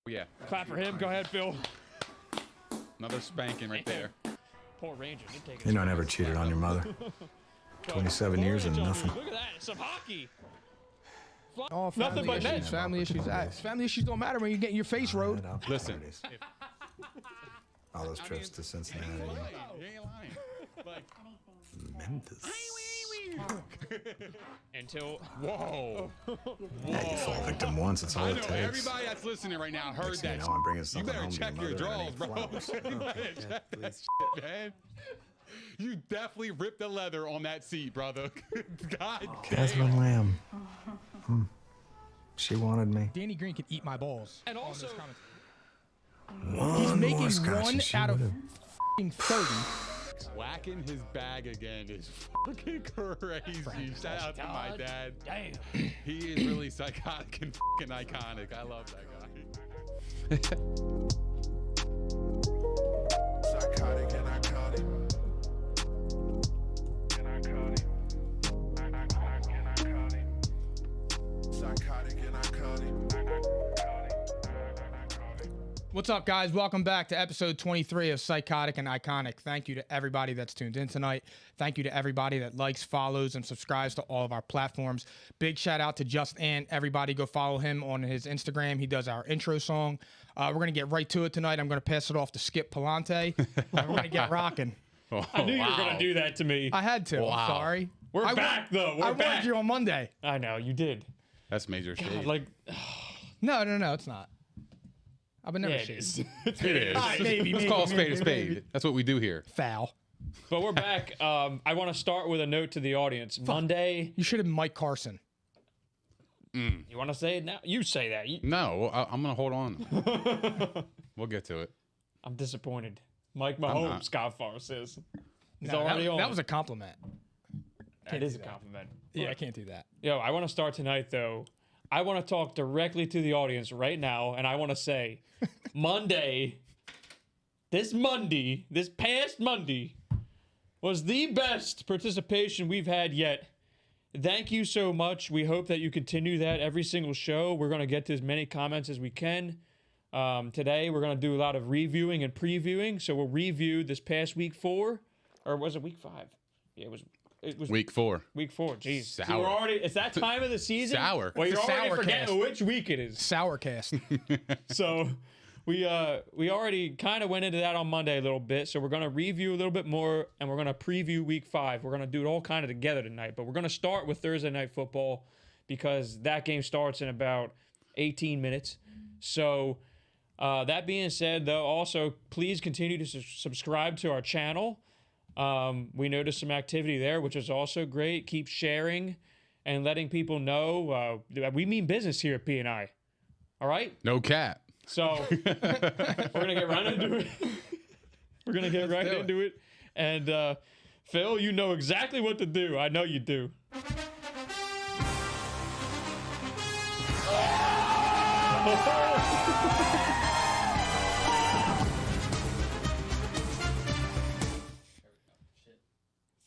Yeah. Clap for him. Go ahead, Phil. Another spanking right there. Poor Ranger. You know I never cheated on your mother. 27 years and nothing. Look at that. It's some hockey. All Nothing but issues. net. Family issues. Family issues don't matter when you're getting your face rode. Listen. All those trips to Cincinnati. You ain't lying. Like, Memphis. Until whoa. Yeah, you fall victim once, it's all I it know takes. everybody that's listening right now heard Next thing that. you know, I'm bringing You something better home to check your your mother draws, and bro. flowers. You better check that shit, man. You definitely ripped the leather on that seat, brother. God Catherine Lamb. She wanted me. Danny Green can eat my balls. And also, He's making more scotch one and she out of would've- f***ing 30. whacking his bag again is fucking crazy. Shout out to my dad. damn. He is really psychotic and fucking iconic. I love that guy. Psychotic and iconic. Psychotic and iconic. What's up, guys? Welcome back to episode 23 of Psychotic and Iconic. Thank you to everybody that's tuned in tonight. Thank you to everybody that likes, follows, and subscribes to all of our platforms. Big shout out to Just Ant. Everybody go follow him on his Instagram. He does our intro song. We're going to get right to it tonight. I'm going to pass it off to Skip Palante. And we're going to get rocking. I knew you were going to do that to me. I had to. Wow. I'm sorry. We're back, though. We're I back. warned you on Monday. I know, you did. That's major shade. Like, No, it's not. I would never yeah, it shade. is. It is. Maybe, Let's call a spade a spade. That's what we do here. Foul. But we're back. I want to start with a note to the audience. Monday. You should have been Mike Carson. You want to say it now? You say that. No, I'm going to hold on. We'll get to it. I'm disappointed. Mike not. Mahomes, Scott Farr says. He's No, already on. that was a compliment. It is a compliment. Yeah, I can't do that. Yo, I want to start tonight, though. I want to talk directly to the audience right now, and I want to say, this past Monday, was the best participation we've had yet. Thank you so much. We hope that you continue that every single show. We're going to get to as many comments as we can. Today, we're going to do a lot of reviewing and previewing. So we'll review this past week 4, or was it week 5? Yeah, it was Week 4. week 4. Jeez. Sour. So we're already, it's that time of the season. Sour. Well, It's you're a already sour forgetting cast. which week it is. Sourcast. So we already kind of went into that on Monday a little bit. So we're going to review a little bit more, and we're going to preview week 5. We're going to do it all kind of together tonight. But we're going to start with Thursday Night Football because that game starts in about 18 minutes. So that being said, though, also please continue to subscribe to our channel. We noticed some activity there, which is also great. Keep sharing and letting people know we mean business here at P&I. All right? No cap. So we're going to get right into it. We're going to get right into it. And Phil, you know exactly what to do. I know you do.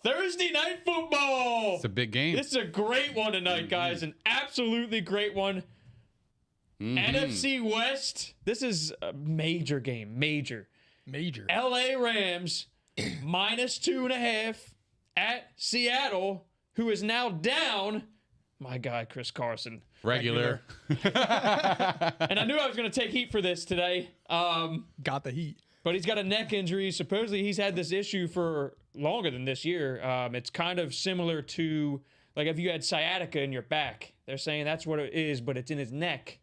Thursday Night Football. It's a big game. This is a great one tonight, guys. An absolutely great one. NFC West. This is a major game. Major. LA Rams -2.5 at Seattle, who is now down. My guy, Chris Carson. Regular. And I knew I was going to take heat for this today. Got the heat. But he's got a neck injury. Supposedly he's had this issue for longer than this year. It's kind of similar to like if you had sciatica in your back. They're saying that's what it is, but it's in his neck.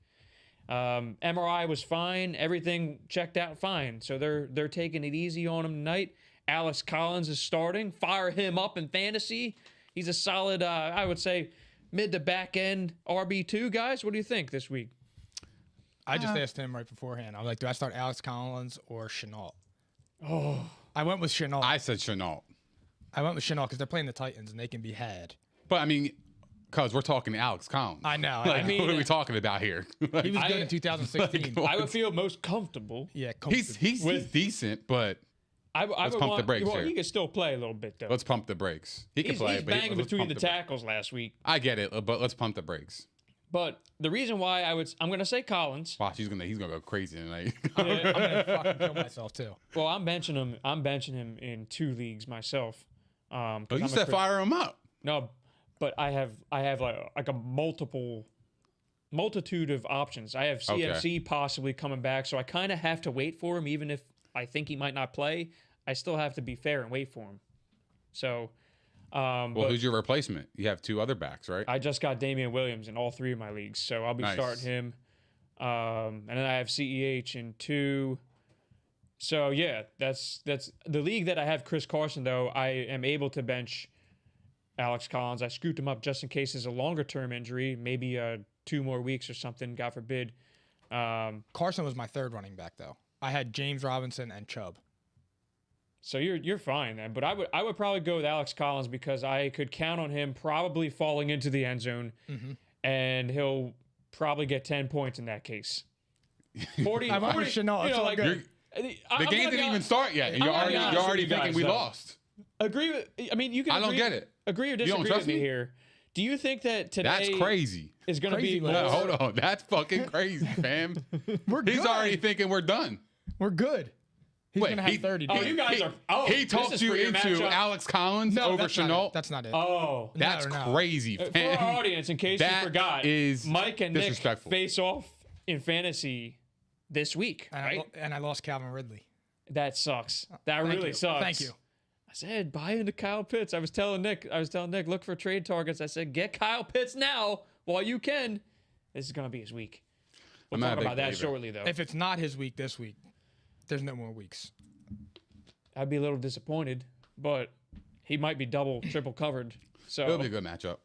MRI was fine. Everything checked out fine. So they're taking it easy on him tonight. Alex Collins is starting. Fire him up in fantasy. He's a solid, I would say, mid to back end RB2, guys. What do you think this week? I just asked him right beforehand. I was like, do I start Alex Collins or Chenault? Oh, I went with Chenault. I said Chenault. I went with Chenault because they're playing the Titans and they can be had. But, I mean, because we're talking Alex Collins. I know. Like, I mean, what are we talking about here? he was good in 2016. I would feel most comfortable. Yeah, he's decent, but let's pump the brakes here. He can still play a little bit, though. Let's pump the brakes. He can play, He's but banging let's between pump the brakes. tackles last week. I get it, but let's pump the brakes. But the reason why I'm going to say Collins. Watch, he's gonna go crazy tonight. I'm gonna fucking kill myself too. Well, I'm benching him. I'm benching him in 2 leagues myself. Oh, you said fire him up. No, but I have like a multitude of options. I have CMC possibly coming back, so I kind of have to wait for him, even if I think he might not play. I still have to be fair and wait for him. So, well, who's your replacement? You have 2 other backs, right? I just got Damian Williams in all 3 of my leagues, so I'll be starting him. And then I have CEH in 2. So yeah, that's the league that I have Chris Carson though. I am able to bench Alex Collins. I scooped him up just in case it's a longer term injury, maybe 2 more weeks or something, God forbid. Carson was my 3rd running back though. I had James Robinson and Chubb. So you're fine then. But I would probably go with Alex Collins because I could count on him probably falling into the end zone, and he'll probably get 10 points in that case. 40. I should know. It's all good. The game didn't even start yet, and you're already thinking we lost. Agree with? I mean, you can. I don't get it. Agree or disagree with me here? Do you think that today That's crazy. Is going to be more? No, hold on, that's fucking crazy, fam. He's already thinking we're done. We're good. He's Wait, gonna have 30. Oh, you guys are. Oh, he talked you into Alex Collins over Chenault. That's not it. Oh, that's crazy, for fam. our audience, in case you forgot, is Mike and Nick disrespectful. face off in fantasy this week, And right? I lost Calvin Ridley. That sucks. That really sucks. Thank you. I said, buy into Kyle Pitts. I was telling Nick, look for trade targets. I said, get Kyle Pitts now while you can. This is going to be his week. We'll talk about that shortly, though. If it's not his week this week, there's no more weeks. I'd be a little disappointed, but he might be double, triple covered. So It'll be a good matchup.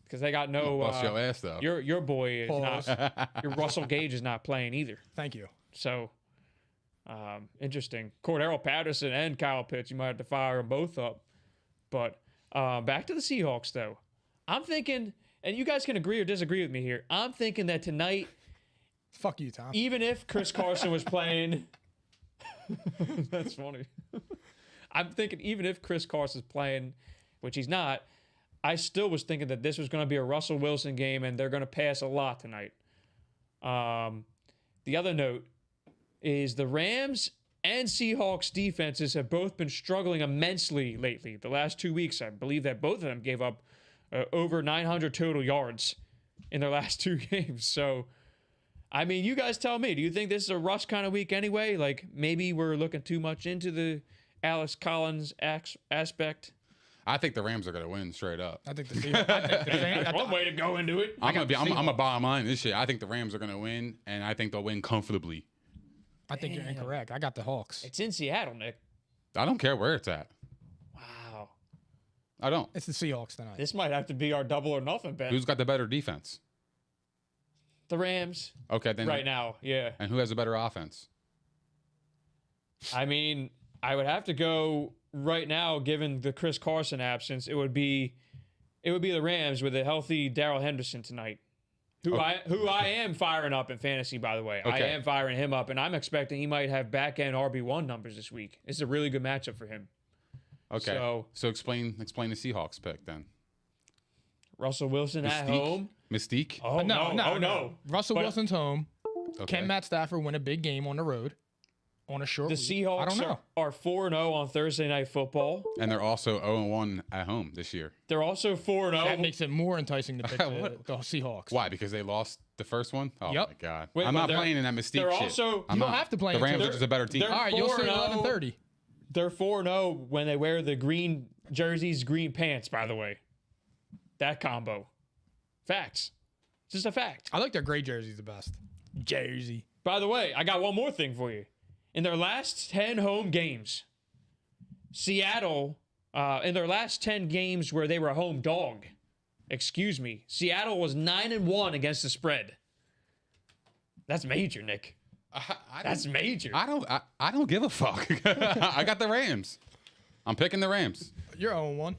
Because they got no. Bust your ass though. Your boy is not. Your Russell Gage is not playing either. Thank you. So, interesting. Cordero Patterson and Kyle Pitts. You might have to fire them both up. But back to the Seahawks though. I'm thinking, and you guys can agree or disagree with me here. I'm thinking that tonight. Fuck you, Tom. Even if Chris Carson was playing. That's funny. I'm thinking even if Chris Carson's playing, which he's not, I still was thinking that this was going to be a Russell Wilson game and they're going to pass a lot tonight. The other note is the Rams and Seahawks defenses have both been struggling immensely lately. The last 2 weeks, I believe that both of them gave up over 900 total yards in their last 2 games. So, I mean, you guys tell me. Do you think this is a rush kind of week anyway? Like, maybe we're looking too much into the Alex Collins aspect? I think the Rams are going to win straight up. I think the Seahawks. That's one way to go into it. I'm a bottom line this shit. I think the Rams are going to win, and I think they'll win comfortably. I think you're incorrect. I got the Hawks. It's in Seattle, Nick. I don't care where it's at. Wow. I don't. It's the Seahawks tonight. This might have to be our double or nothing bet. Who's got the better defense? The Rams. Okay, then. Right now, yeah. And who has a better offense? I mean, I would have to go right now, given the Chris Carson absence. It would be the Rams with a healthy Darrell Henderson tonight, who I am firing up in fantasy. By the way, I am firing him up, and I'm expecting he might have back end RB1 numbers this week. It's a really good matchup for him. Okay, so explain the Seahawks pick then. Russell Wilson at home. Mystique. Oh no. Russell Wilson's home. Okay. Can Matt Stafford win a big game on the road? On a short The week? Seahawks I don't know. are 4-0 on Thursday Night Football. And they're also 0-1 at home this year. They're also 4-0. That makes it more enticing to pick the Seahawks. Why? Because they lost the first one? Oh, Yep. my God. Wait, I'm but not they're- playing in that Mystique they're shit. also- I'm You don't not. have to play The in Rams two. are just a better team. they're- All right, you'll see 4-0. 11:30. They're 4-0 when they wear the green jerseys, green pants, by the way. That combo. Facts. It's just a fact. I like their gray jerseys the best. Jersey. By the way, I got one more thing for you. In their last 10 home games, Seattle, in their last 10 games where they were a home dog, Seattle was 9-1 against the spread. That's major, Nick. That's major. I don't give a fuck. I got the Rams. I'm picking the Rams. You're 0-1.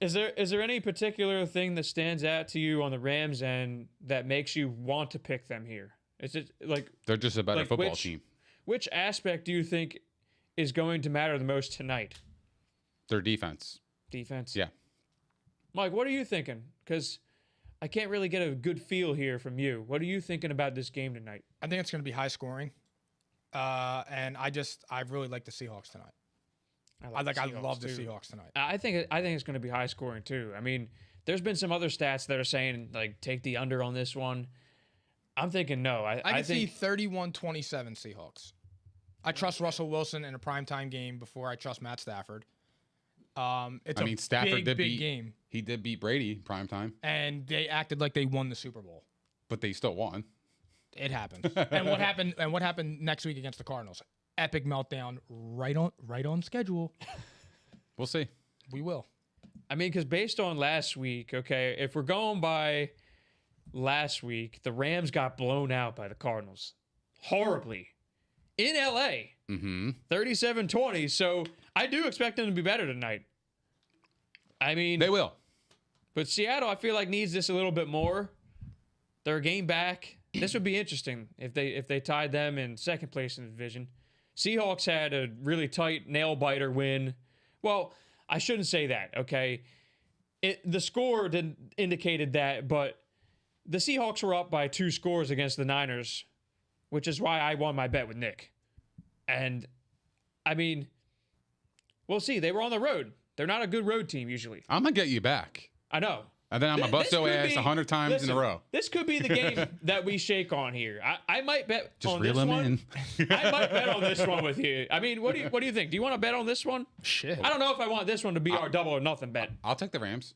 Is there any particular thing that stands out to you on the Rams and that makes you want to pick them here? Is it like They're just a better like football team. Which aspect do you think is going to matter the most tonight? Their defense. Defense. Yeah. Mike, what are you thinking? Because I can't really get a good feel here from you. What are you thinking about this game tonight? I think it's going to be high scoring. And I really like the Seahawks tonight. I love the Seahawks tonight. I think it's going to be high scoring too. I mean, there's been some other stats that are saying like take the under on this one. I'm thinking no. I think see 31-27 Seahawks. I trust Russell Wilson in a primetime game before I trust Matt Stafford. Stafford did big game. He did beat Brady prime time, and they acted like they won the Super Bowl. but they still won. It happens. And what happened? And what happened next week against the Cardinals? Epic meltdown, right on schedule. We'll see. We will. I mean, because based on last week, okay, if we're going by last week, the Rams got blown out by the Cardinals horribly in LA. 37-20. So I do expect them to be better tonight. I mean, They will. but Seattle, I feel like needs this a little bit more. They're a game back. This would be interesting if they tied them in second place in the division. Seahawks had a really tight nail biter win. Well, I shouldn't say that. Okay, the score indicated that, but the Seahawks were up by 2 scores against the Niners, which is why I won my bet with Nick. And I mean, we'll see. They were on the road. They're not a good road team usually. I'm going to get you back. I know. And then I'm going to bust your ass 100 times in a row. This could be the game that we shake on here. I might bet Just on reel this him one. in. I might bet on this one with you. I mean, what do you think? Do you want to bet on this one? Shit. I don't know if I want this one to be our double or nothing bet. I'll take the Rams.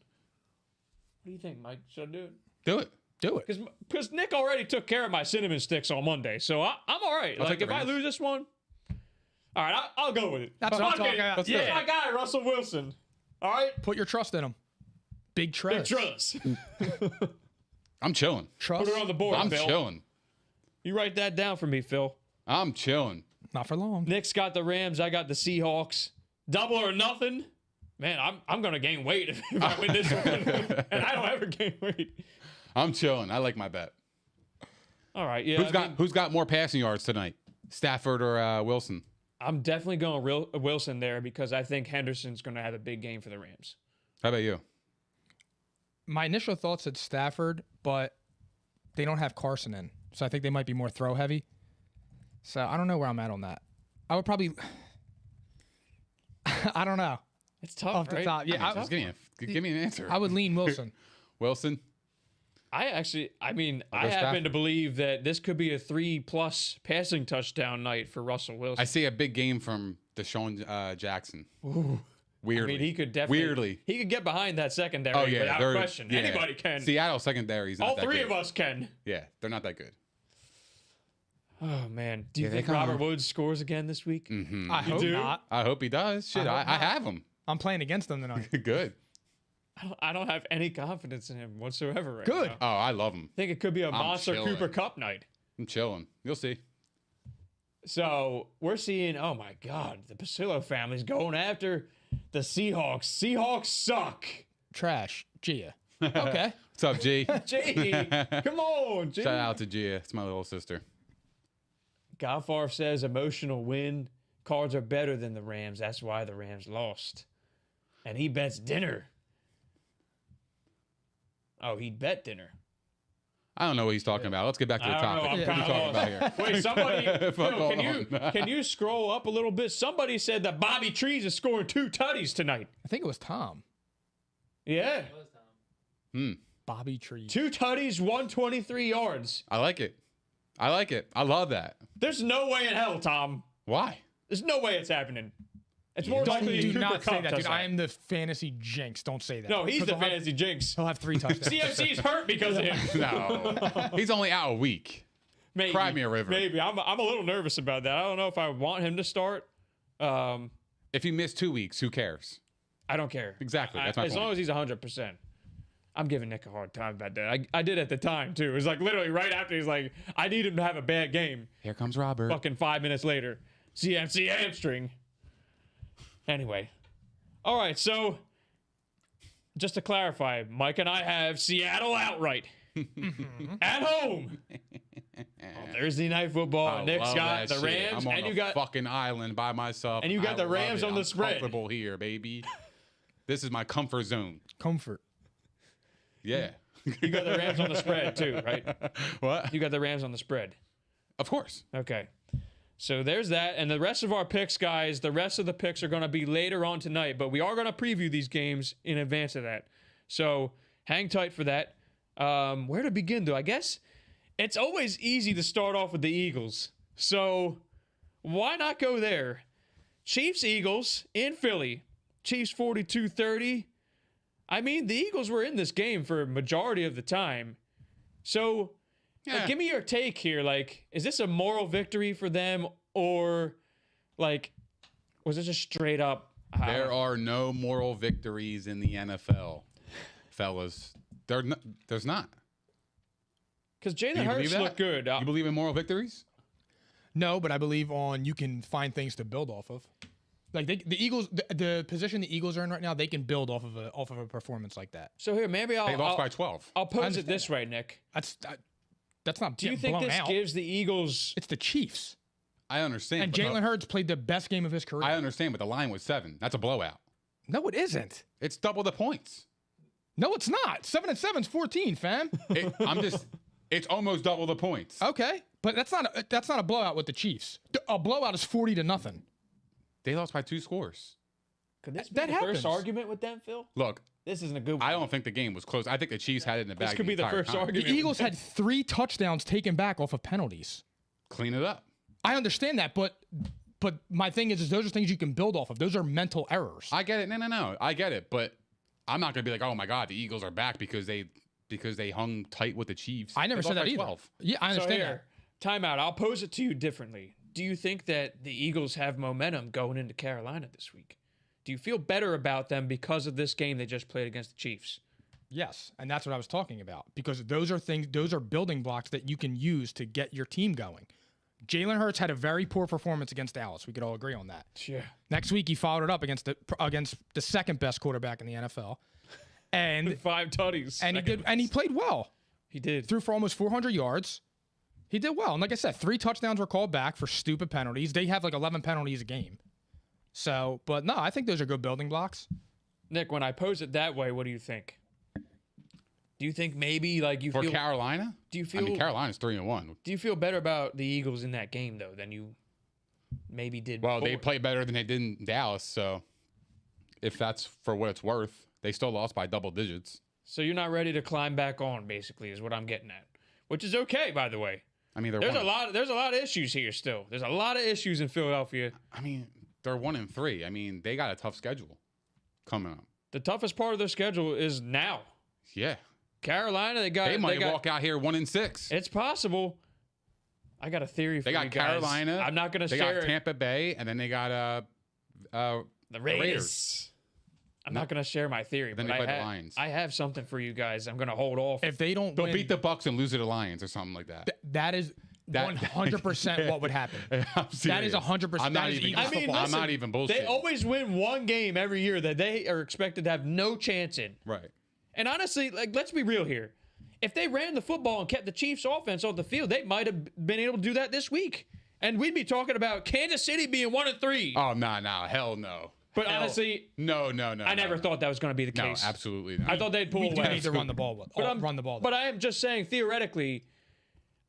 What do you think, Mike? Should I do it? Do it. Do it. Because Nick already took care of my cinnamon sticks on Monday, so I'm all right. I'll Like take if the I Rams. lose this one, all right, I'll go with it. That's what I'm Fuck talking it. about. Let's do Yeah, it. my guy Russell Wilson. All right, Put your trust in him. Big trust. big trust. I'm chilling. Trust. Put it on the board, I'm Phil. chilling. You write that down for me, Phil. I'm chilling. Not for long. Nick's got the Rams. I got the Seahawks. Double or nothing. Man, I'm gonna gain weight if I win this one, and I don't ever gain weight. I'm chilling. I like my bet. All right, yeah. Who's got more passing yards tonight? Stafford or Wilson? I'm definitely going Wilson there because I think Henderson's gonna have a big game for the Rams. How about you? My initial thoughts said Stafford, but they don't have Carson in. So I think they might be more throw heavy. So I don't know where I'm at on that. I would probably I don't know. It's tough, Off the right? top. Yeah, Just give me an answer. I would lean Wilson. Wilson? I go happen Stafford. to believe that this could be a 3+ passing touchdown night for Russell Wilson. I see a big game from Deshaun Jackson. Weirdly. I mean, he could definitely. Weirdly. He could get behind that secondary Oh, yeah. without they're- question. yeah. Anybody can. Seattle secondary is not All that three good. of us can. Yeah, they're not that good. Oh, man. Do you They think come. Robert Woods scores again this week? I hope do? not. I hope he does. Shit, I I hope not. have him. I'm playing against them tonight. Good. I don't have any confidence in him whatsoever right Good. now. Oh, I love him. I think it could be a monster chilling. Cooper Cup night. I'm chilling. You'll see. So we're seeing, oh my God, the Pasillo family's going after the Seahawks. Seahawks suck. Trash. Gia. Okay. What's up, G? Gee, come on, G. Shout out to Gia. It's my little sister. Goffar says emotional win. Cards are better than the Rams. That's why the Rams lost. And he bets dinner. Oh, he'd bet dinner. I don't know what he's talking about. Let's get back to the I don't know. topic. I'm What are you kinda talking about lost. here? Wait, somebody, Fuck Phil, on. can you scroll up a little bit? Somebody said that Bobby Trees is scoring 2 tutties tonight. I think it was Tom. Yeah, Bobby Tree. 2 tutties, 123 yards. I like it. I like it. I love that. There's no way in hell, Tom. Why? There's no way it's happening. It's more likely Do Cooper not say Kupp that, does dude. I am the fantasy jinx. Don't say that. No, he's 'Cause the he'll have- fantasy jinx. He'll have 3 touchdowns. CMC's hurt because of him. No. He's only out a week. Maybe. Cry me a river. Maybe. I'm a little nervous about that. I don't know if I want him to start. If he missed 2 weeks, who cares? I don't care. Exactly. That's my as point. long as he's 100%. I'm giving Nick a hard time about that. I did at the time, too. It was like literally right after he's like, I need him to have a bad game. Here comes Robert. Fucking 5 minutes later. CMC hamstring. Anyway. All right, so just to clarify, Mike and I have Seattle outright. At home. On Thursday Night Football. I Nick's love got that the shit. Rams, I'm on and a you got fucking island by myself. and you got I the love Rams it. on the I'm spread. comfortable here, baby. This is my comfort zone. Comfort. Yeah. You got the Rams on the spread too, right? What? You got the Rams on the spread. Of course. Okay. So there's that. And the rest of our picks, guys, the rest of the picks are going to be later on tonight, but we are going to preview these games in advance of that. So hang tight for that. Where to begin, though? I guess it's always easy to start off with the Eagles. So why not go there? Chiefs-Eagles in Philly. Chiefs 42-30. I mean, the Eagles were in this game for a majority of the time. So like, give me your take here. Like, is this a moral victory for them, or like, was it just straight up? There are no moral victories in the NFL, fellas. There's not. Because Do Jalen you believe Hurts that? looked good. You believe in moral victories? No, but I believe you can find things to build off of. Like the Eagles, the position the Eagles are in right now, they can build off of a performance like that. So here, maybe They lost by 12. I'll pose it understand this that. way, Nick. That's not. Do you think blown this out. gives the Eagles? It's the Chiefs, I understand. and but Jalen Hurts played the best game of his career. I understand, but the line was 7. That's a blowout. No, it isn't. It's double the points. No, it's not. 7 and 7's 14, fam. It's almost double the points. Okay, but that's not a blowout with the Chiefs. A blowout is 40-0. They lost by 2 scores. Could this be That the happens. first argument with them, Phil? Look, This isn't a good one. I don't think the game was close. I think the Chiefs had it in the bag. This could be the entire first time. argument. The Eagles had 3 touchdowns taken back off of penalties. Clean it up. I understand that, but my thing is those are things you can build off of. Those are mental errors. I get it. No. I get it. But I'm not going to be like, oh, my God, the Eagles are back because they hung tight with the Chiefs. I never They said lost that by either. 12. Yeah, I So understand here, timeout. I'll pose it to you differently. Do you think that the Eagles have momentum going into Carolina this week? Do you feel better about them because of this game they just played against the Chiefs? Yes, and that's what I was talking about, because those are building blocks that you can use to get your team going. Jalen Hurts had a very poor performance against Dallas. We could all agree on that. Yeah. Next week he followed it up against the second best quarterback in the NFL, and 5 tutties. and he played well. He did. Threw for almost 400 yards. He did well, and like I said, 3 touchdowns were called back for stupid penalties. They have like 11 penalties a game. So, but no, I think those are good building blocks. Nick, when I pose it that way, what do you think? Do you think maybe like you For feel? Carolina? Do you I feel? mean, Carolina's 3-1. Do you feel better about the Eagles in that game though than you maybe did? Well, they before? played better than they did in Dallas. So if that's for what it's worth, they still lost by double digits. So you're not ready to climb back on, basically, is what I'm getting at. Which is okay, by the way. I mean, There's a lot of issues here still. There's a lot of issues in Philadelphia. I mean, they're 1-3. I mean, they got a tough schedule coming up. The toughest part of their schedule is now. Yeah. Carolina, They might walk out here 1-6. It's possible. I got a theory for They got you guys. Carolina. I'm not going to They share got it. Tampa Bay, and then they got The Raiders. I'm not going to share my theory, Then but they play the Lions. I have something for you guys. I'm going to hold off. If they don't they'll win, beat the Bucks and lose to the Lions or something like that. that is 100% what would happen. I'm That is serious. 100%. I'm That not is even. Eagles football. I'm not even bullshit. They always win one game every year that they are expected to have no chance in. Right. And honestly, like, let's be real here. If they ran the football and kept the Chiefs' offense off the field, they might have been able to do that this week. And we'd be talking about Kansas City being 1-3. Oh no, hell no. But honestly, No. I never thought that was going to be the No, case. absolutely not. I thought they'd pull We do away. need to run the ball. Run the ball. But I am just saying, theoretically,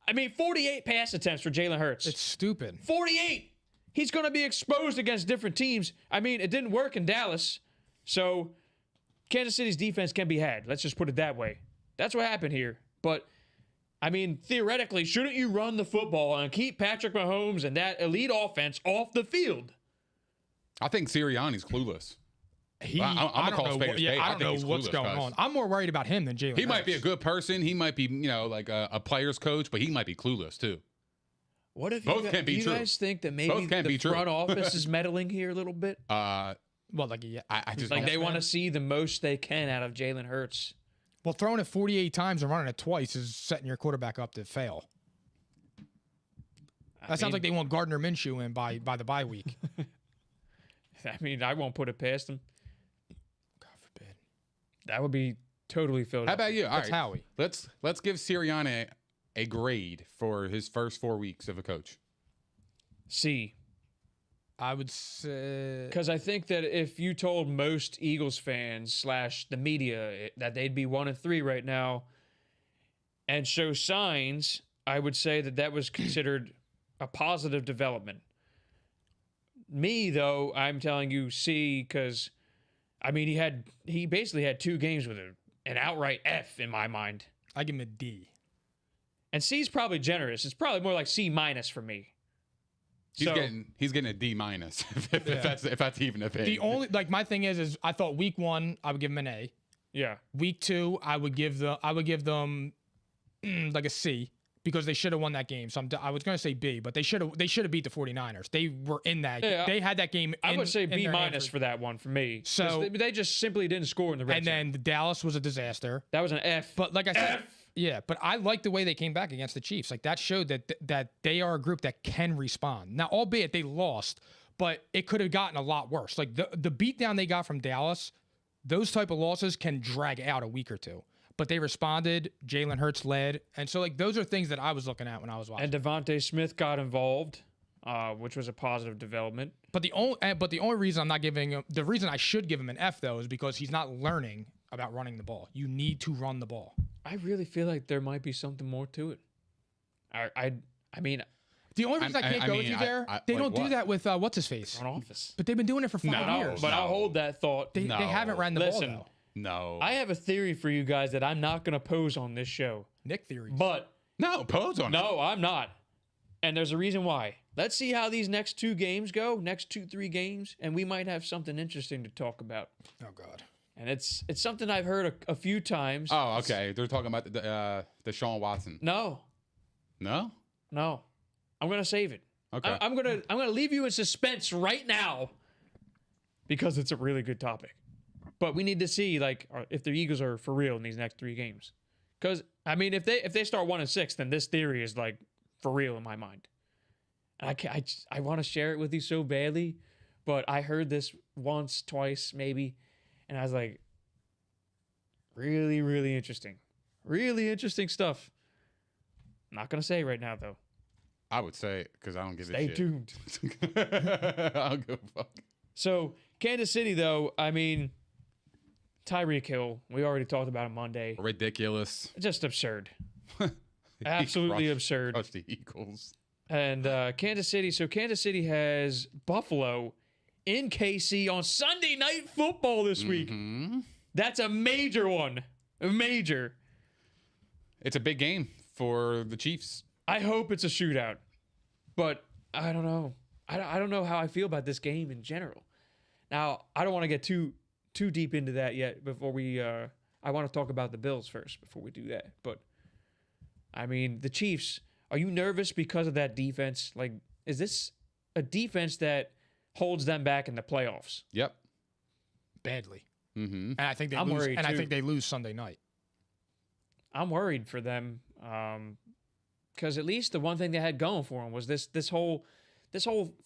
I mean, 48 pass attempts for Jalen Hurts. It's stupid. 48. He's going to be exposed against different teams. I mean, it didn't work in Dallas. So Kansas City's defense can be had. Let's just put it that way. That's what happened here. But, I mean, theoretically, shouldn't you run the football and keep Patrick Mahomes and that elite offense off the field? I think Sirianni's clueless. I'm gonna call a spade a spade. I I don't think know he's what's clueless, going guys. on. I'm more worried about him than Jalen. He might be a good person. He might be, like a player's coach, but he might be clueless too. What if Both can be do you true. guys think that Both maybe can the be true. front office is meddling here a little bit? I just Like don't- they want to see the most they can out of Jalen Hurts. Well, throwing it 48 times and running it twice is setting your quarterback up to fail. That sounds like they want Gardner Minshew in by the bye week. I mean, I won't put it past him. God forbid. That would be totally filled. How about you? All That's right. Howie. Let's give Sirianni a grade for his first 4 weeks of a coach. C. I would say Because I think that if you told most Eagles fans / the media that they'd be 1-3 right now, and show signs, I would say that was considered a positive development. Me, though, I'm telling you C, because, I mean, he basically had 2 games with an outright F in my mind. I give him a D. And C's probably generous. It's probably more like C- for me. He's getting a D minus if that's even a thing. The only my thing is I thought week 1 I would give him an A. Yeah. Week 2 I would give them like a C because they should have won that game. So I was going to say B, but they should have beat the 49ers. They were in that. Yeah, they had that game. I would say B- minus for that one for me. So they just simply didn't score in the red and zone. then the Dallas was a disaster. That was an F. But like I said, yeah, but I like the way they came back against the Chiefs. Like that showed that they are a group that can respond. Now, albeit they lost, but it could have gotten a lot worse. Like the beatdown they got from Dallas, those type of losses can drag out a week or two. But they responded. Jalen Hurts led, and so like those are things that I was looking at when I was watching. And Devontae Smith got involved, which was a positive development. But the only reason I'm not giving him the reason I should give him an F though is because he's not learning about running the ball. You need to run the ball. I really feel like there might be something more to it. I mean, the only reason I can't go with you there, they don't do that with what's his face. front office. But they've been doing it for 5 years. But I'll hold that thought. They haven't ran the ball though. No. I have a theory for you guys that I'm not going to pose on this show. Nick theory. But No, pose on it. no, I'm not. And there's a reason why. Let's see how these next 2 games go, next 2-3 games, and we might have something interesting to talk about. Oh God. And it's something I've heard a few times. Oh, okay. They're talking about the Deshaun Watson. No. No? I'm going to save it. Okay. I'm going to leave you in suspense right now because it's a really good topic. But we need to see if the Eagles are for real in these next 3 games. Because I mean, if they start 1-6, then this theory is for real in my mind. And I want to share it with you so badly, but I heard this once, twice, maybe, and I was like, really, really interesting, really interesting stuff. I'm not gonna say right now though. I would say it because I don't give a Stay shit. tuned. I don't give a fuck. So Kansas City, though, I mean, Tyreek Hill, we already talked about him Monday. Ridiculous. Just absurd. Absolutely absurd. Crush the Eagles. And Kansas City. So Kansas City has Buffalo in KC on Sunday Night Football this week. That's a major one. A major. It's a big game for the Chiefs. I hope it's a shootout. But I don't know. I don't know how I feel about this game in general. Now, I don't want to get too deep into that yet before we I want to talk about the Bills first before we do that. But I mean, the Chiefs, are you nervous because of that defense? Like, is this a defense that holds them back in the playoffs? Yep. Badly. Mm-hmm. And I think they I'm lose. worried, And I too. think they lose Sunday night. I'm worried for them because at least the one thing they had going for them was this whole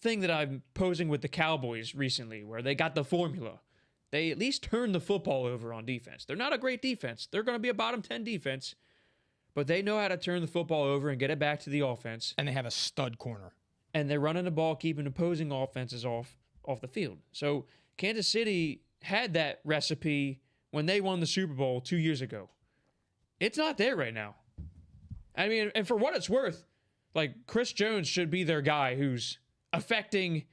thing that I'm posing with the Cowboys recently, where they got the formula. They at least turned the football over on defense. They're not a great defense. They're going to be a bottom 10 defense, but they know how to turn the football over and get it back to the offense. And they have a stud corner. And they're running the ball, keeping opposing offenses off the field. So Kansas City had that recipe when they won the Super Bowl 2 years ago. It's not there right now. I mean, and for what it's worth, like Chris Jones should be their guy who's affecting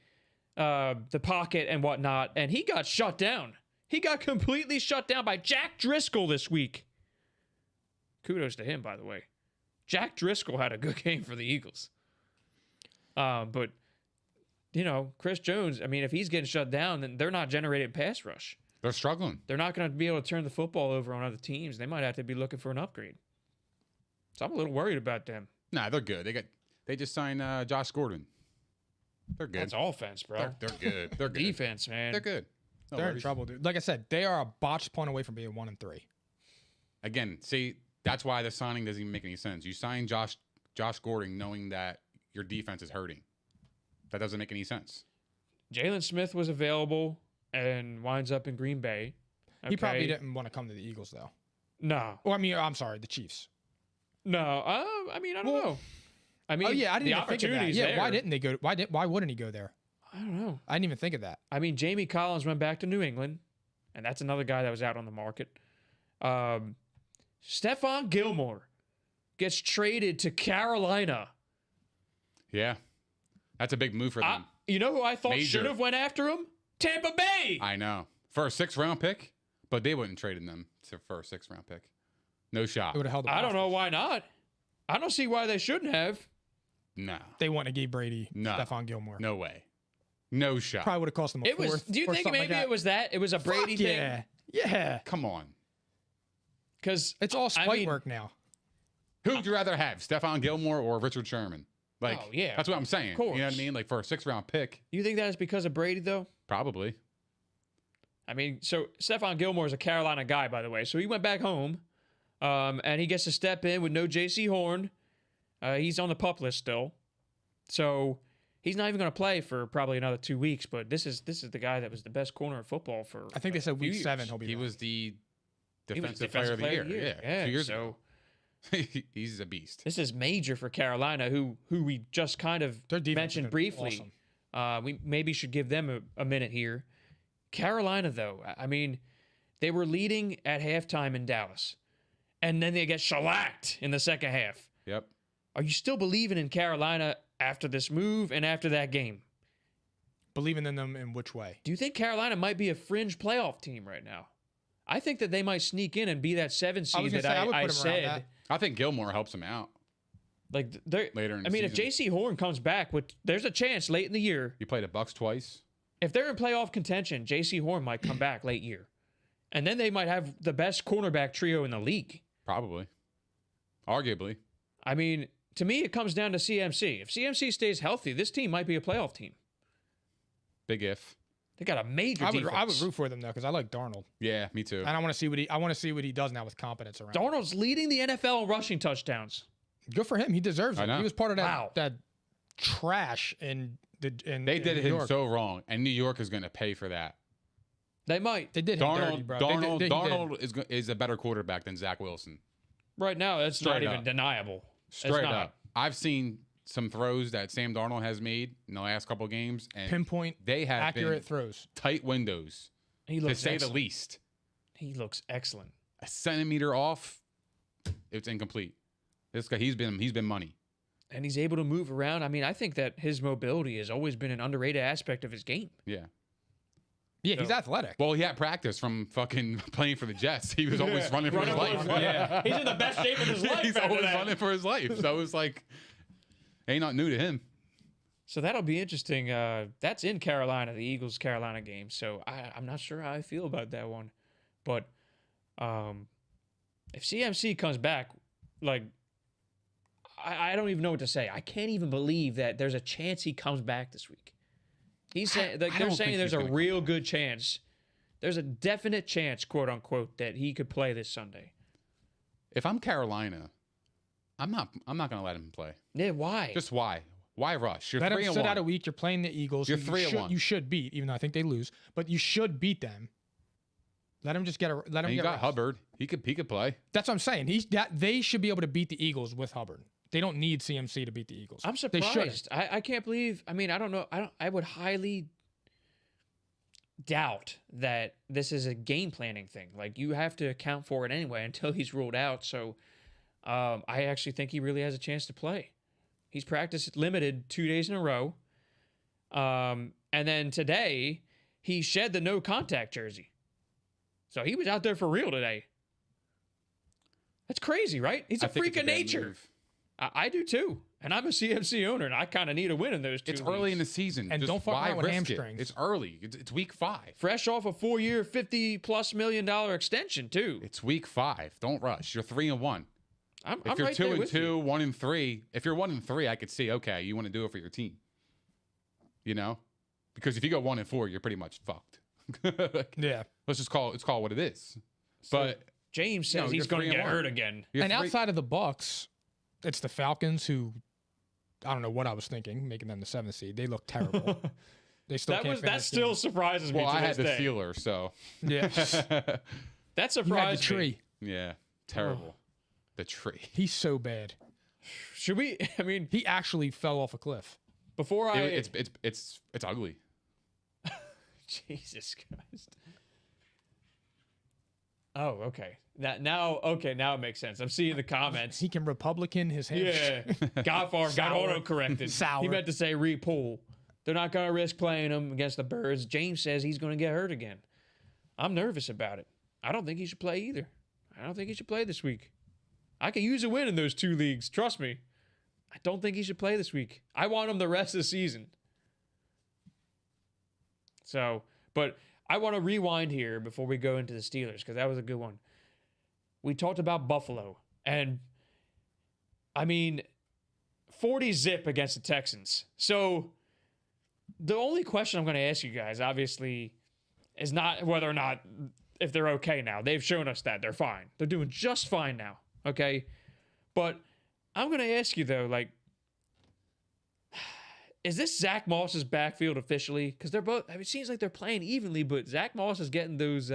the pocket and whatnot, and he got shut down. He got completely shut down by Jack Driscoll this week. Kudos to him, by the way. Jack Driscoll had a good game for the Eagles. But, you know, Chris Jones, I mean, if he's getting shut down, then they're not generating pass rush. They're struggling. They're not going to be able to turn the football over on other teams. They might have to be looking for an upgrade. So I'm a little worried about them. Nah, they're good. They just signed Josh Gordon. They're good. That's offense, bro. They're good. They're good. Defense, man. They're good. No They're in worries. trouble, dude. Like I said, they are a botched point away from being 1-3. Again, see, that's why the signing doesn't even make any sense. You sign Josh Gordon knowing that your defense is hurting. That doesn't make any sense. Jalen Smith was available and winds up in Green Bay. He probably Okay. didn't want to come to the Eagles, though. No. Or, I mean, I'm sorry, the Chiefs. No. I mean, I don't know. I mean, Oh, yeah, I didn't the even think of that. opportunity's Yeah, there. why didn't they go? Why wouldn't he go there? I don't know. I didn't even think of that. I mean, Jamie Collins went back to New England, and that's another guy that was out on the market. Stephon Gilmore gets traded to Carolina. Yeah. That's a big move for them. You know who I thought Major. should have went after him? Tampa Bay. I know. For a 6th-round pick, but they wouldn't trade them for a 6th-round pick. No shot. It would have held. I don't know why not. I don't see why they shouldn't have. No. They wouldn't have gave Brady No. Stephon Gilmore. No way. No shot. Probably would have cost them a It was. fourth. Do you or think something maybe like that. it was that? It was a Brady Fuck thing. yeah. Yeah. Come on. Because It's all spite work now. Who would you rather have, Stephon Gilmore or Richard Sherman? Like, Oh, yeah. That's what I'm saying. Of course. You know what I mean? Like, for a 6th-round pick, you think that is because of Brady though? probably. I mean, so Stephon Gilmore is a Carolina guy, by the way. So he went back home, and he gets to step in with no J.C. Horn. He's on the PUP list still, so he's not even going to play for probably another 2 weeks. But this is the guy that was the best corner of football for. I think they said a few week years. 7 he'll be. He back. was the He was defensive player of the year. Yeah, 2 years ago. He's a beast. This is major for Carolina, who we just kind of Their defense has mentioned been briefly. awesome. We maybe should give them a minute here. Carolina, though, I mean, they were leading at halftime in Dallas, and then they get shellacked in the second half. Yep. Are you still believing in Carolina after this move and after that game? Believing in them in which way? Do you think Carolina might be a fringe playoff team right now? I think that they might sneak in and be that 7 I seed was gonna that say, I would I put 'em around said. that. I think Gilmore helps him out Like they're later in the I mean, if season. J.C. Horn comes back, there's a chance late in the year. You played the Bucks twice. If they're in playoff contention, J.C. Horn might come back late year. And then they might have the best cornerback trio in the league. Probably. Arguably. I mean, to me, it comes down to CMC. If CMC stays healthy, this team might be a playoff team. Big if. They got a major I would defense. root for them though because I like Darnold Yeah, me too. and I want to see what he does now with competence around. Darnold's leading the NFL in rushing touchdowns. Good for him. He deserves I it. know. He was part of that Wow. that trash in They in did New him York. so wrong, and New York is going to pay for that. They might. They did him dirty, bro. They did. Darnold is a better quarterback than Zach Wilson. Right now, that's Straight not even up. deniable. It's Straight not. up. I've seen some throws that Sam Darnold has made in the last couple of games, and Pinpoint they have accurate been throws. tight windows, He to looks say excellent. the least. He looks excellent. A centimeter off, it's incomplete. This guy, he's been money. And he's able to move around. I mean, I think that his mobility has always been an underrated aspect of his game. Yeah. Yeah, he's athletic. Well, he had practice from fucking playing for the Jets. He was always running for his life. Yeah. He's in the best shape of his life. He's after always that. running for his life. So it's like, ain't not new to him. So that'll be interesting. That's in Carolina, the Eagles-Carolina game. So I'm not sure how I feel about that one. But if CMC comes back, like, I don't even know what to say. I can't even believe that there's a chance he comes back this week. He's saying, like, I they're don't saying think there's he's a gonna real good chance. There's a definite chance, quote unquote, that he could play this Sunday. If I'm Carolina, I'm not going to let him play. Yeah, why? Just why? Why rush? You're Let him 3-1. sit out a week. You're playing the Eagles. You're who 3-1. You should beat, even though I think they lose. But you should beat them. Let him just get a. Let him And you get. got rest. Hubbard. He could play. That's what I'm saying. They should be able to beat the Eagles with Hubbard. They don't need CMC to beat the Eagles. I'm They shouldn't. surprised. I can't believe. I mean, I don't know. I would highly doubt that this is a game planning thing. Like, you have to account for it anyway until he's ruled out. So I actually think he really has a chance to play. He's practiced limited 2 days in a row. And then today he shed the no contact jersey. So he was out there for real today. That's crazy, right? He's a I think freak it's of bad nature. move. I do too. And I'm a CMC owner, and I kind of need a win in those 2 It's weeks. early in the season. And Just don't fuck why around with risk hamstrings. It? It's early. It's week 5. Fresh off a 4-year, $50+ million extension, too. It's week 5. Don't rush. You're 3-1. I'm If you're right there 2 and with 2, you. 1 and 3. If you're 1 and 3, I could see. Okay, you want to do it for your team. You know, because if you go 1 and 4, you're pretty much fucked. Like, Yeah. let's just call it what it is. But James No, says he's you're going to get 3-1. hurt again. you're And 3 outside of the Bucks, it's the Falcons who, I don't know what I was thinking, making them the 7th seed. They look terrible. They still can't That finish still games. surprises me well, to I had this the day. Steelers, so Yeah. That You had the surprised me. tree. yeah, terrible. The tree. He's so bad. Should we? I mean, He actually fell off a cliff. before I It's ugly. Jesus Christ. Oh, okay. Now it makes sense. I'm seeing the comments. He can Republican his hand. Yeah. got Sour. auto-corrected. Sour. He meant to say repull. They're not going to risk playing him against the Birds. James says he's going to get hurt again. I'm nervous about it. I don't think he should play either. I don't think he should play this week. I could use a win in those 2 leagues. Trust me. I don't think he should play this week. I want him the rest of the season. So, but I want to rewind here before we go into the Steelers because that was a good one. We talked about Buffalo, and I mean, 40 zip against the Texans. So the only question I'm going to ask you guys, obviously, is not whether or not if they're okay now. They've shown us that they're fine. They're doing just fine now, okay? But I'm going to ask you, though, like, is this Zach Moss's backfield officially? Because they're both, it seems like they're playing evenly, but Zach Moss is getting those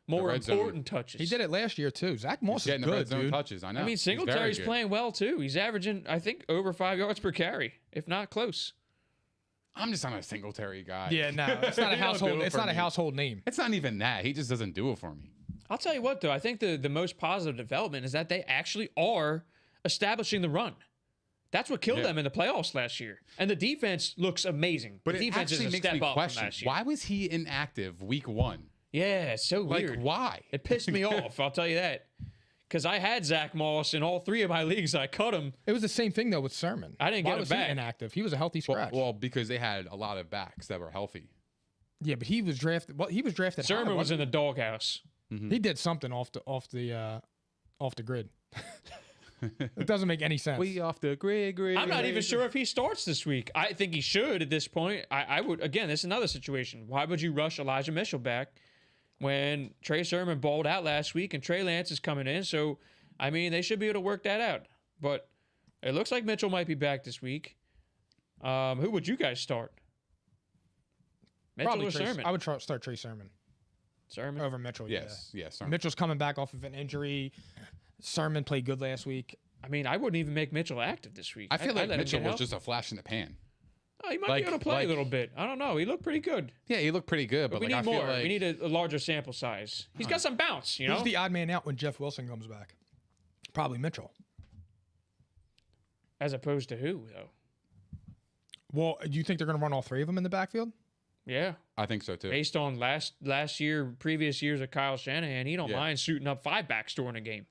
more important touches. He did it last year, too. Zach Moss is getting the good, red zone dude. touches. I know. I mean, He's Singletary's very good. playing well, too. He's averaging, I think, over 5 yards per carry, if not close. I'm just not a Singletary guy. Yeah, no, it's not a He don't do household. it It's for not a me. household name. It's not even that. He just doesn't do it for me. I'll tell you what, though. I think the most positive development is that they actually are establishing the run. That's what killed them in the playoffs last year. And the defense looks amazing. But the it defense actually is a makes step me up from question, last year. why was he inactive week 1? Yeah, it's so Like, weird. why? It pissed me off, I'll tell you that. Because I had Zach Moss in all 3 of my leagues. I cut him. It was the same thing, though, with Sermon. I didn't Why get him was back. He inactive. He was a healthy scratch. Well, because they had a lot of backs that were healthy. yeah, but he was drafted. Well, he was drafted. high, Sermon was in wasn't the doghouse. he? He did something off the grid. It doesn't make any sense. We off the grid. I'm not even sure if he starts this week. I think he should at this point. I would, again, this is another situation. Why would you rush Elijah Mitchell back when Trey Sermon balled out last week and Trey Lance is coming in? So, I mean, they should be able to work that out. But it looks like Mitchell might be back this week. Who would you guys start? Mitchell Probably or Sermon? I would start Trey Sermon Sermon? over Mitchell. Yes, yes. Yeah. Mitchell's coming back off of an injury. Sermon played good last week. I mean, I wouldn't even make Mitchell active this week. I feel I'd like let him Mitchell get was healthy. just a flash in the pan. Oh, he might like- be able to play like- a little bit. I don't know. He looked pretty good. Yeah, he looked pretty good, But but we like need I feel more. like We need a larger sample size. He's got some bounce, you know? Who's the odd man out when Jeff Wilson comes back? Probably Mitchell. As opposed to who, though? Well, do you think they're going to run all 3 of them in the backfield? Yeah. I think so too. Based on previous years of Kyle Shanahan, he don't Yeah. mind suiting up 5 backs during a game.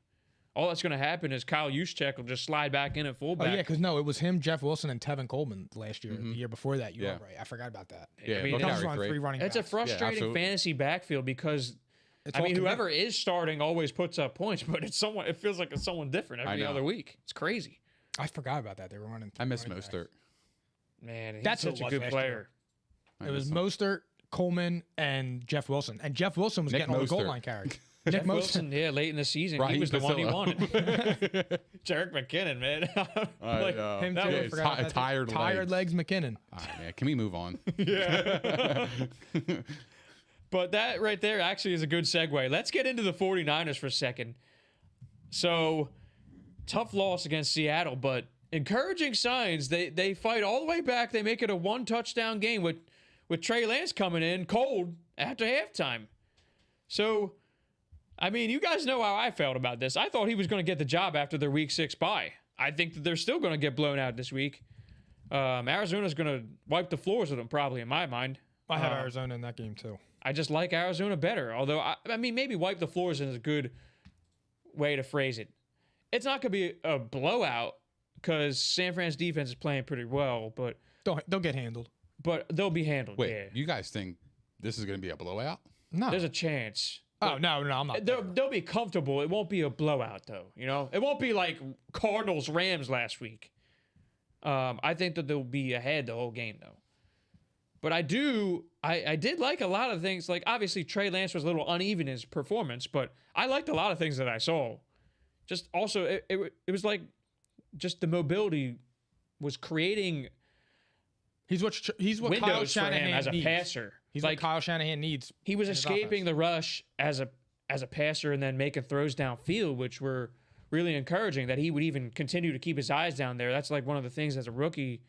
All that's going to happen is Kyle Juszczyk will just slide back in at Oh, fullback. yeah, because no, it was him, Jeff Wilson, and Tevin Coleman last year. The year before that, you Yeah. were right. I forgot about that. Yeah, I mean, they'll He comes carry on 3. 3 running It's a backs. frustrating absolutely. fantasy backfield because It's I all mean, commit- whoever is starting always puts up points, but it's someone. It feels like it's someone different I every know. other week. It's crazy, I forgot about that. They were running. I miss running backs. Mostert. man. He's That's who such it a was good last player. year. I It was miss him. Mostert, Coleman, and Jeff Wilson. And Jeff Wilson was Nick getting all the goal Mostert. line carries. Nick Jeff Mostert. Wilson, yeah, late in the season, Raheem he was the one he Basile. wanted. Jarek McKinnon, man. Like, Him that too. I was forgot about that. tired Tired legs McKinnon. All right, man. Can we move on? But that right there actually is a good segue. Let's get into the 49ers for a second. So, tough loss against Seattle, but encouraging signs. They fight all the way back. They make it a 1-touchdown game with Trey Lance coming in cold after halftime. So, I mean, you guys know how I felt about this. I thought he was going to get the job after their Week 6 bye. I think that they're still going to get blown out this week. Arizona's going to wipe the floors with them, probably, in my mind. I have Arizona in that game too. I just like Arizona better. Although, I mean, maybe wipe the floors is a good way to phrase it. It's not going to be a blowout because San Fran's defense is playing pretty well, but They'll get handled. they'll be handled. Wait, Yeah. you guys think this is going to be a blowout? No. There's a chance. Oh no, I'm not. They'll be comfortable. It won't be a blowout, though. You know, it won't be like Cardinals Rams last week. I think that they'll be ahead the whole game, though. But I did like a lot of things. Like, obviously, Trey Lance was a little uneven in his performance, but I liked a lot of things that I saw. Just also, it was like just the mobility was creating He's what Kyle windows for him Shanahan as a needs. passer. He's like what Kyle Shanahan needs. he was in his escaping offense. the rush as a passer and then making throws downfield, which were really encouraging. That he would even continue to keep his eyes down there. That's like one of the things as a rookie.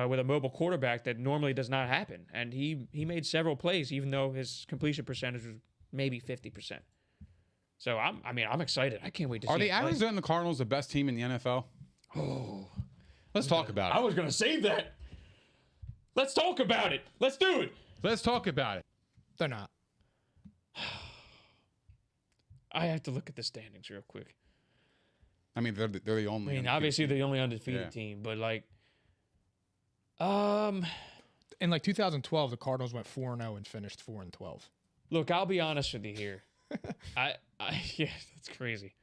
With a mobile quarterback that normally does not happen. And he made several plays, even though his completion percentage was maybe 50%. So I'm excited. I can't wait to see. Are the it play. Arizona Cardinals the best team in the NFL? Oh, Let's talk about I it. was gonna save that. Let's talk about it. Let's do it. Let's talk about it. They're not. I have to look at the standings real quick. I mean, they're the only. I mean, undefeated obviously team. the only undefeated team, but like, In like 2012, the Cardinals went 4-0 and finished 4-12. look, I'll be honest with you here. Yeah, that's crazy.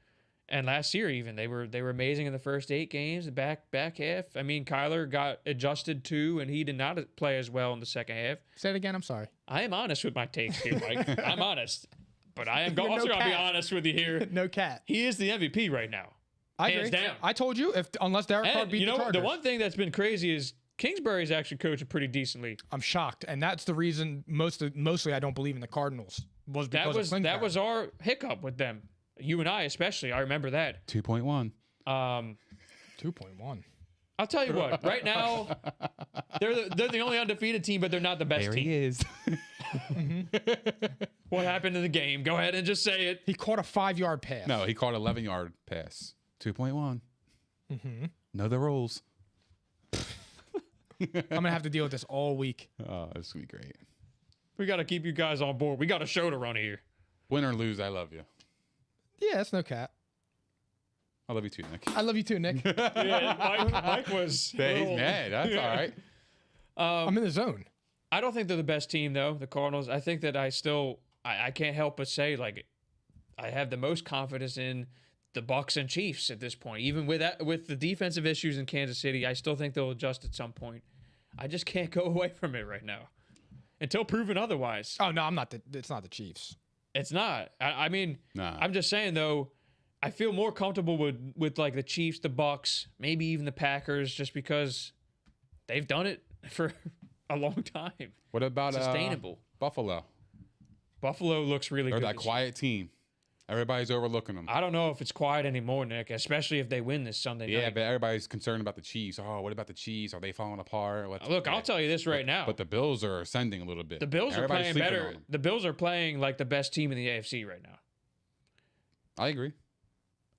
And last year, even they were amazing in the first 8 games. The back half, I mean, Kyler got adjusted too, and he did not play as well in the second half. Say it again. I'm sorry. I am honest with my takes here, Mike. I'm honest, but I am You're also no gonna be cat. honest with you here. No cat. He is the MVP right now. I Hands agree. down. I told you, unless Derek Carr And beat you the know, Chargers. the one thing that's been crazy is Kingsbury's actually coaching pretty decently. I'm shocked, and that's the reason mostly I don't believe in the Cardinals was because of Klingsbury. That was our hiccup with them. You and I especially. I remember that. 2.1. 2.1. I'll tell you what. Right now, they're the only undefeated team, but they're not the best There team. he is. What happened in the game? Go ahead and just say it. He caught a 5-yard pass. No, he caught 11-yard pass. 2.1. Know the rules. I'm gonna have to deal with this all week. Oh, this gonna be great. We got to keep you guys on board. We got a show to run here. Win or lose, I love you. Yeah, that's no cat. I love you too, Nick. I love you too, Nick. Yeah, Mike was. Yeah, he's mad. That's all right. I'm in the zone. I don't think they're the best team though. The Cardinals. I think that I can't help but say like I have the most confidence in the Bucs and Chiefs at this point. Even with the defensive issues in Kansas City, I still think they'll adjust at some point. I just can't go away from it right now until proven otherwise. Oh no, I'm not. It's not the Chiefs. It's not. I mean, Nah. I'm just saying though. I feel more comfortable with like the Chiefs, the Bucs, maybe even the Packers, just because they've done it for a long time. What about Sustainable. Buffalo? Buffalo looks really They're good. that this year. quiet team. Everybody's overlooking them. I don't know if it's quiet anymore, Nick, especially if they win this Sunday Yeah, night. but everybody's concerned about the Chiefs. Oh, what about the Chiefs? Are they falling apart? Look, I'll tell you this right now. But the Bills are ascending a little bit. The Bills are Everybody's playing sleeping better. on them. The Bills are playing like the best team in the AFC right now. I agree.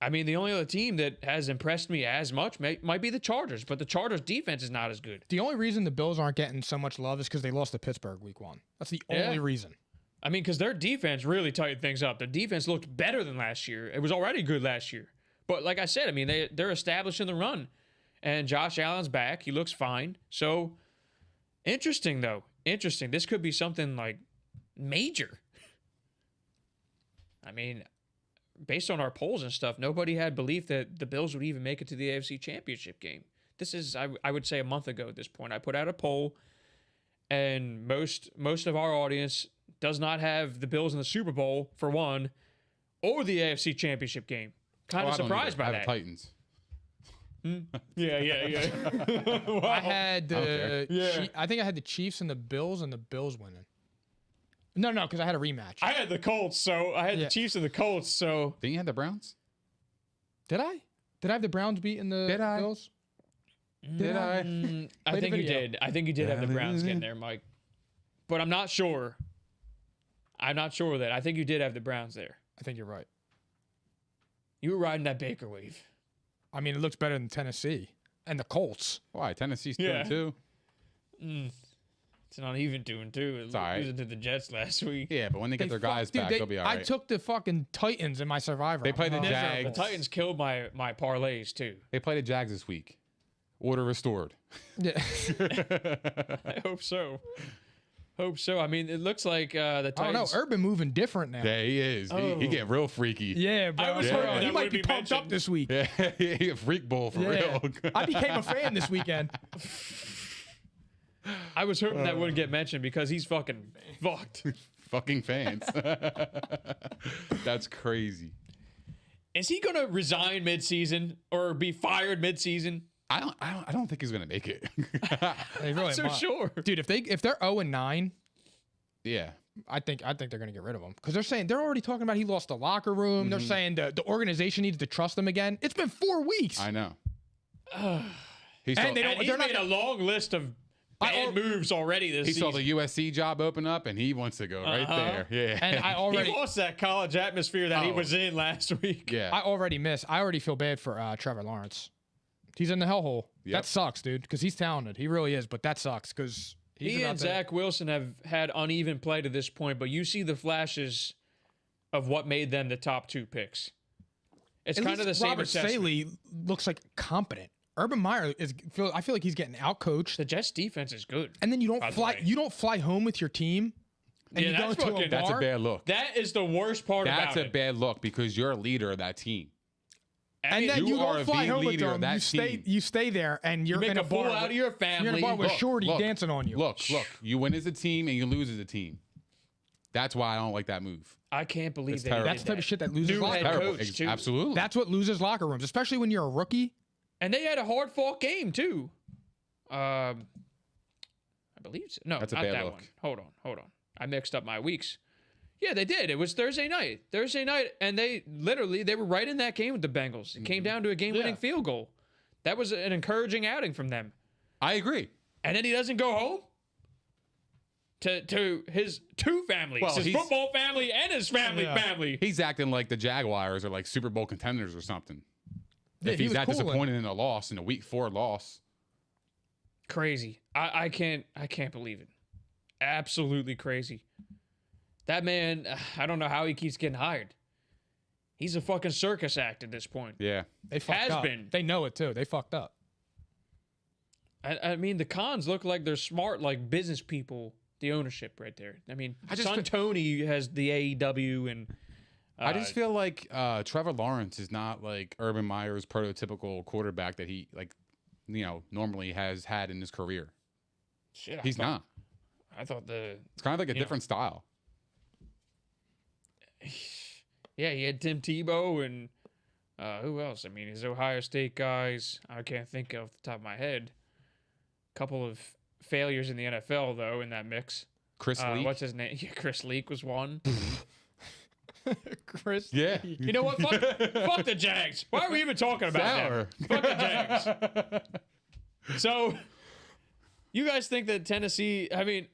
I mean, the only other team that has impressed me as much might be the Chargers, but the Chargers' defense is not as good. The only reason the Bills aren't getting so much love is because they lost to Pittsburgh week 1. That's the only reason. I mean, because their defense really tightened things up. Their defense looked better than last year. It was already good last year. But like I said, I mean, they're establishing the run. And Josh Allen's back. He looks fine. So, interesting, though. Interesting. This could be something, like, major. I mean, based on our polls and stuff, nobody had belief that the Bills would even make it to the AFC Championship game. This is, I would say, a month ago at this point. I put out a poll, and most of our audience does not have the Bills in the Super Bowl, for one, or the AFC Championship game. Kind of I don't surprised either. by I have that. Titans. Yeah. Wow. I had Okay. Yeah. I think I had the Chiefs and the Bills winning. No, because I had a rematch. I had the Colts, so I had Yeah. the Chiefs and the Colts, so Didn't you have the Browns? Did I? Did I have the Browns beating the Did I? Bills? Did I? I Play the think you video. did. I think you did have the Browns getting there, Mike. But I'm not sure. I'm not sure of that. I think you did have the Browns there. I think you're right. You were riding that Baker wave. I mean, it looks better than Tennessee and the Colts. Why? Tennessee's Yeah. 2-2. It's not even 2-2. It all right. losing to the Jets last week. Yeah, but when they get their guys Dude, back, they'll be all right. I took the fucking Titans in my Survivor. They play the Oh. Jag- The Titans killed my parlays too. They play the Jags this week. Order restored. Yeah. I hope so. Hope so. I mean, it looks like the I don't know. Titans. Urban moving different now. Yeah, he is. He Oh. get real freaky. Yeah, bro. I was hoping He that might would be be pumped up mentioned. this week. Yeah, he a freak bull for Yeah. real. I became a fan this weekend. I was hoping that wouldn't get mentioned because he's fucking fucked. Fucking fans. That's crazy. Is he gonna resign mid-season or be fired mid-season? I don't think he's gonna make it. They really So might. sure. Dude, if they're 0-9, Yeah. I think they're gonna get rid of him because they're already talking about he lost the locker room. They're saying the organization needs to trust him again. It's been 4 weeks. I know. And He's they And don't- he's they're not made a long list of bad moves already this He season. saw the USC job open up, and he wants to go right there. Yeah. And I He already lost that college atmosphere that he Oh. was in last week. yeah. I already feel bad for Trevor Lawrence. He's in the hellhole. Yep. That sucks, dude, because he's talented. He really is, but that sucks because He and Zach Wilson have had uneven play to this point, but you see the flashes of what made them the top 2 picks. It's kind of the same Robert assessment. Saley looks like competent. Urban Meyer I feel like he's getting outcoached. The Jets defense is good. And then you by don't the fly way. you don't fly home with your team and Yeah, you go that's into a fucking- That's a bar. bad look. That is the worst part That's about a it. bad look because you're a leader of that team. I And mean, then you you are don't fly the home with leader of them. that You team. stay there and you're make in a a fool bar out with- of your You're in family. a bar with Look, Shorty look, dancing on you. Look. You win as a team and you lose as a team. That's why I don't like that move. I can't believe It's they terrible. did That's the type that. of shit that loses New locker head rooms. Terrible. coach, too. Absolutely. That's what loses locker rooms, especially when you're a rookie. And they had a hard-fought game, too. I believe so. No, That's a not bad that look. one. Hold on. I mixed up my weeks. Yeah, they did. It was Thursday night. And they were right in that game with the Bengals. It came down to a game-winning Yeah. field goal. That was an encouraging outing from them. I agree. And then he doesn't go home to his 2 families, Well, his he's- football family and his family. He's acting like the Jaguars are like Super Bowl contenders or something. Yeah, If he he's was that cooling. disappointed in a loss, in a week 4 loss. Crazy. I can't believe it. Absolutely crazy. That man, I don't know how he keeps getting hired. He's a fucking circus act at this point. Yeah. They fucked Has up. been. They know it too. They fucked up. I mean, the Cons look like they're smart, like business people. The ownership right there. I mean, son Tony has the AEW, and I just feel like Trevor Lawrence is not like Urban Meyer's prototypical quarterback that he normally has had in his career. shit. He's not. I thought It's kind of like a different style. yeah, he had Tim Tebow and who else? I mean, his Ohio State guys. I can't think off the top of my head. Couple of failures in the NFL though in that mix. Chris Leak. What's his name? Yeah, Chris Leak was one. Chris. Yeah. You know what? Fuck the Jags. Why are we even talking about Sour. them? Fuck the Jags. So, you guys think that Tennessee? I mean,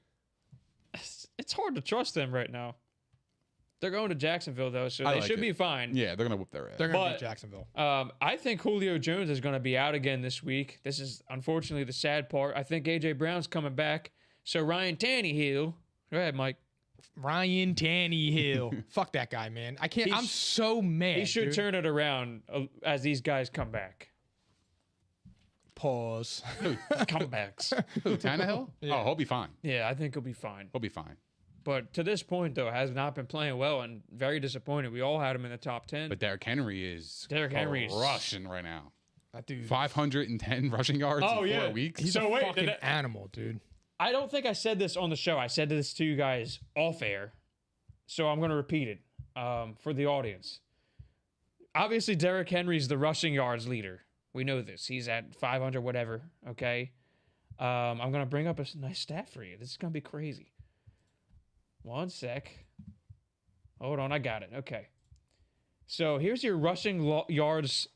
it's hard to trust them right now. They're going to Jacksonville though, so I they like should it. be fine. Yeah, they're gonna whoop their ass. They're going to But- beat Jacksonville. I think Julio Jones is going to be out again this week. This is unfortunately the sad part. I think AJ Brown's coming back. So Ryan Tannehill. Go ahead, Mike. Ryan Tannehill. Fuck that guy, man. I can't. He I'm sh- so mad. He should dude. turn it around as these guys come back. Pause. Comebacks. Who, Tannehill? Oh, he'll be fine. Yeah, I think he'll be fine. He'll be fine. But to this point, though, has not been playing well and very disappointed. We all had him in the top 10. But Derrick Henry is rushing right now. That dude. 510 rushing yards Oh, in 4 yeah. weeks. He's So a wait, fucking did I- animal, dude. I don't think I said this on the show. I said this to you guys off air. So I'm going to repeat it for the audience. Obviously, Derrick Henry's the rushing yards leader. We know this. He's at 500 whatever, okay? I'm going to bring up a nice stat for you. This is going to be crazy. One sec. Hold on, I got it. Okay. So here's your rushing yards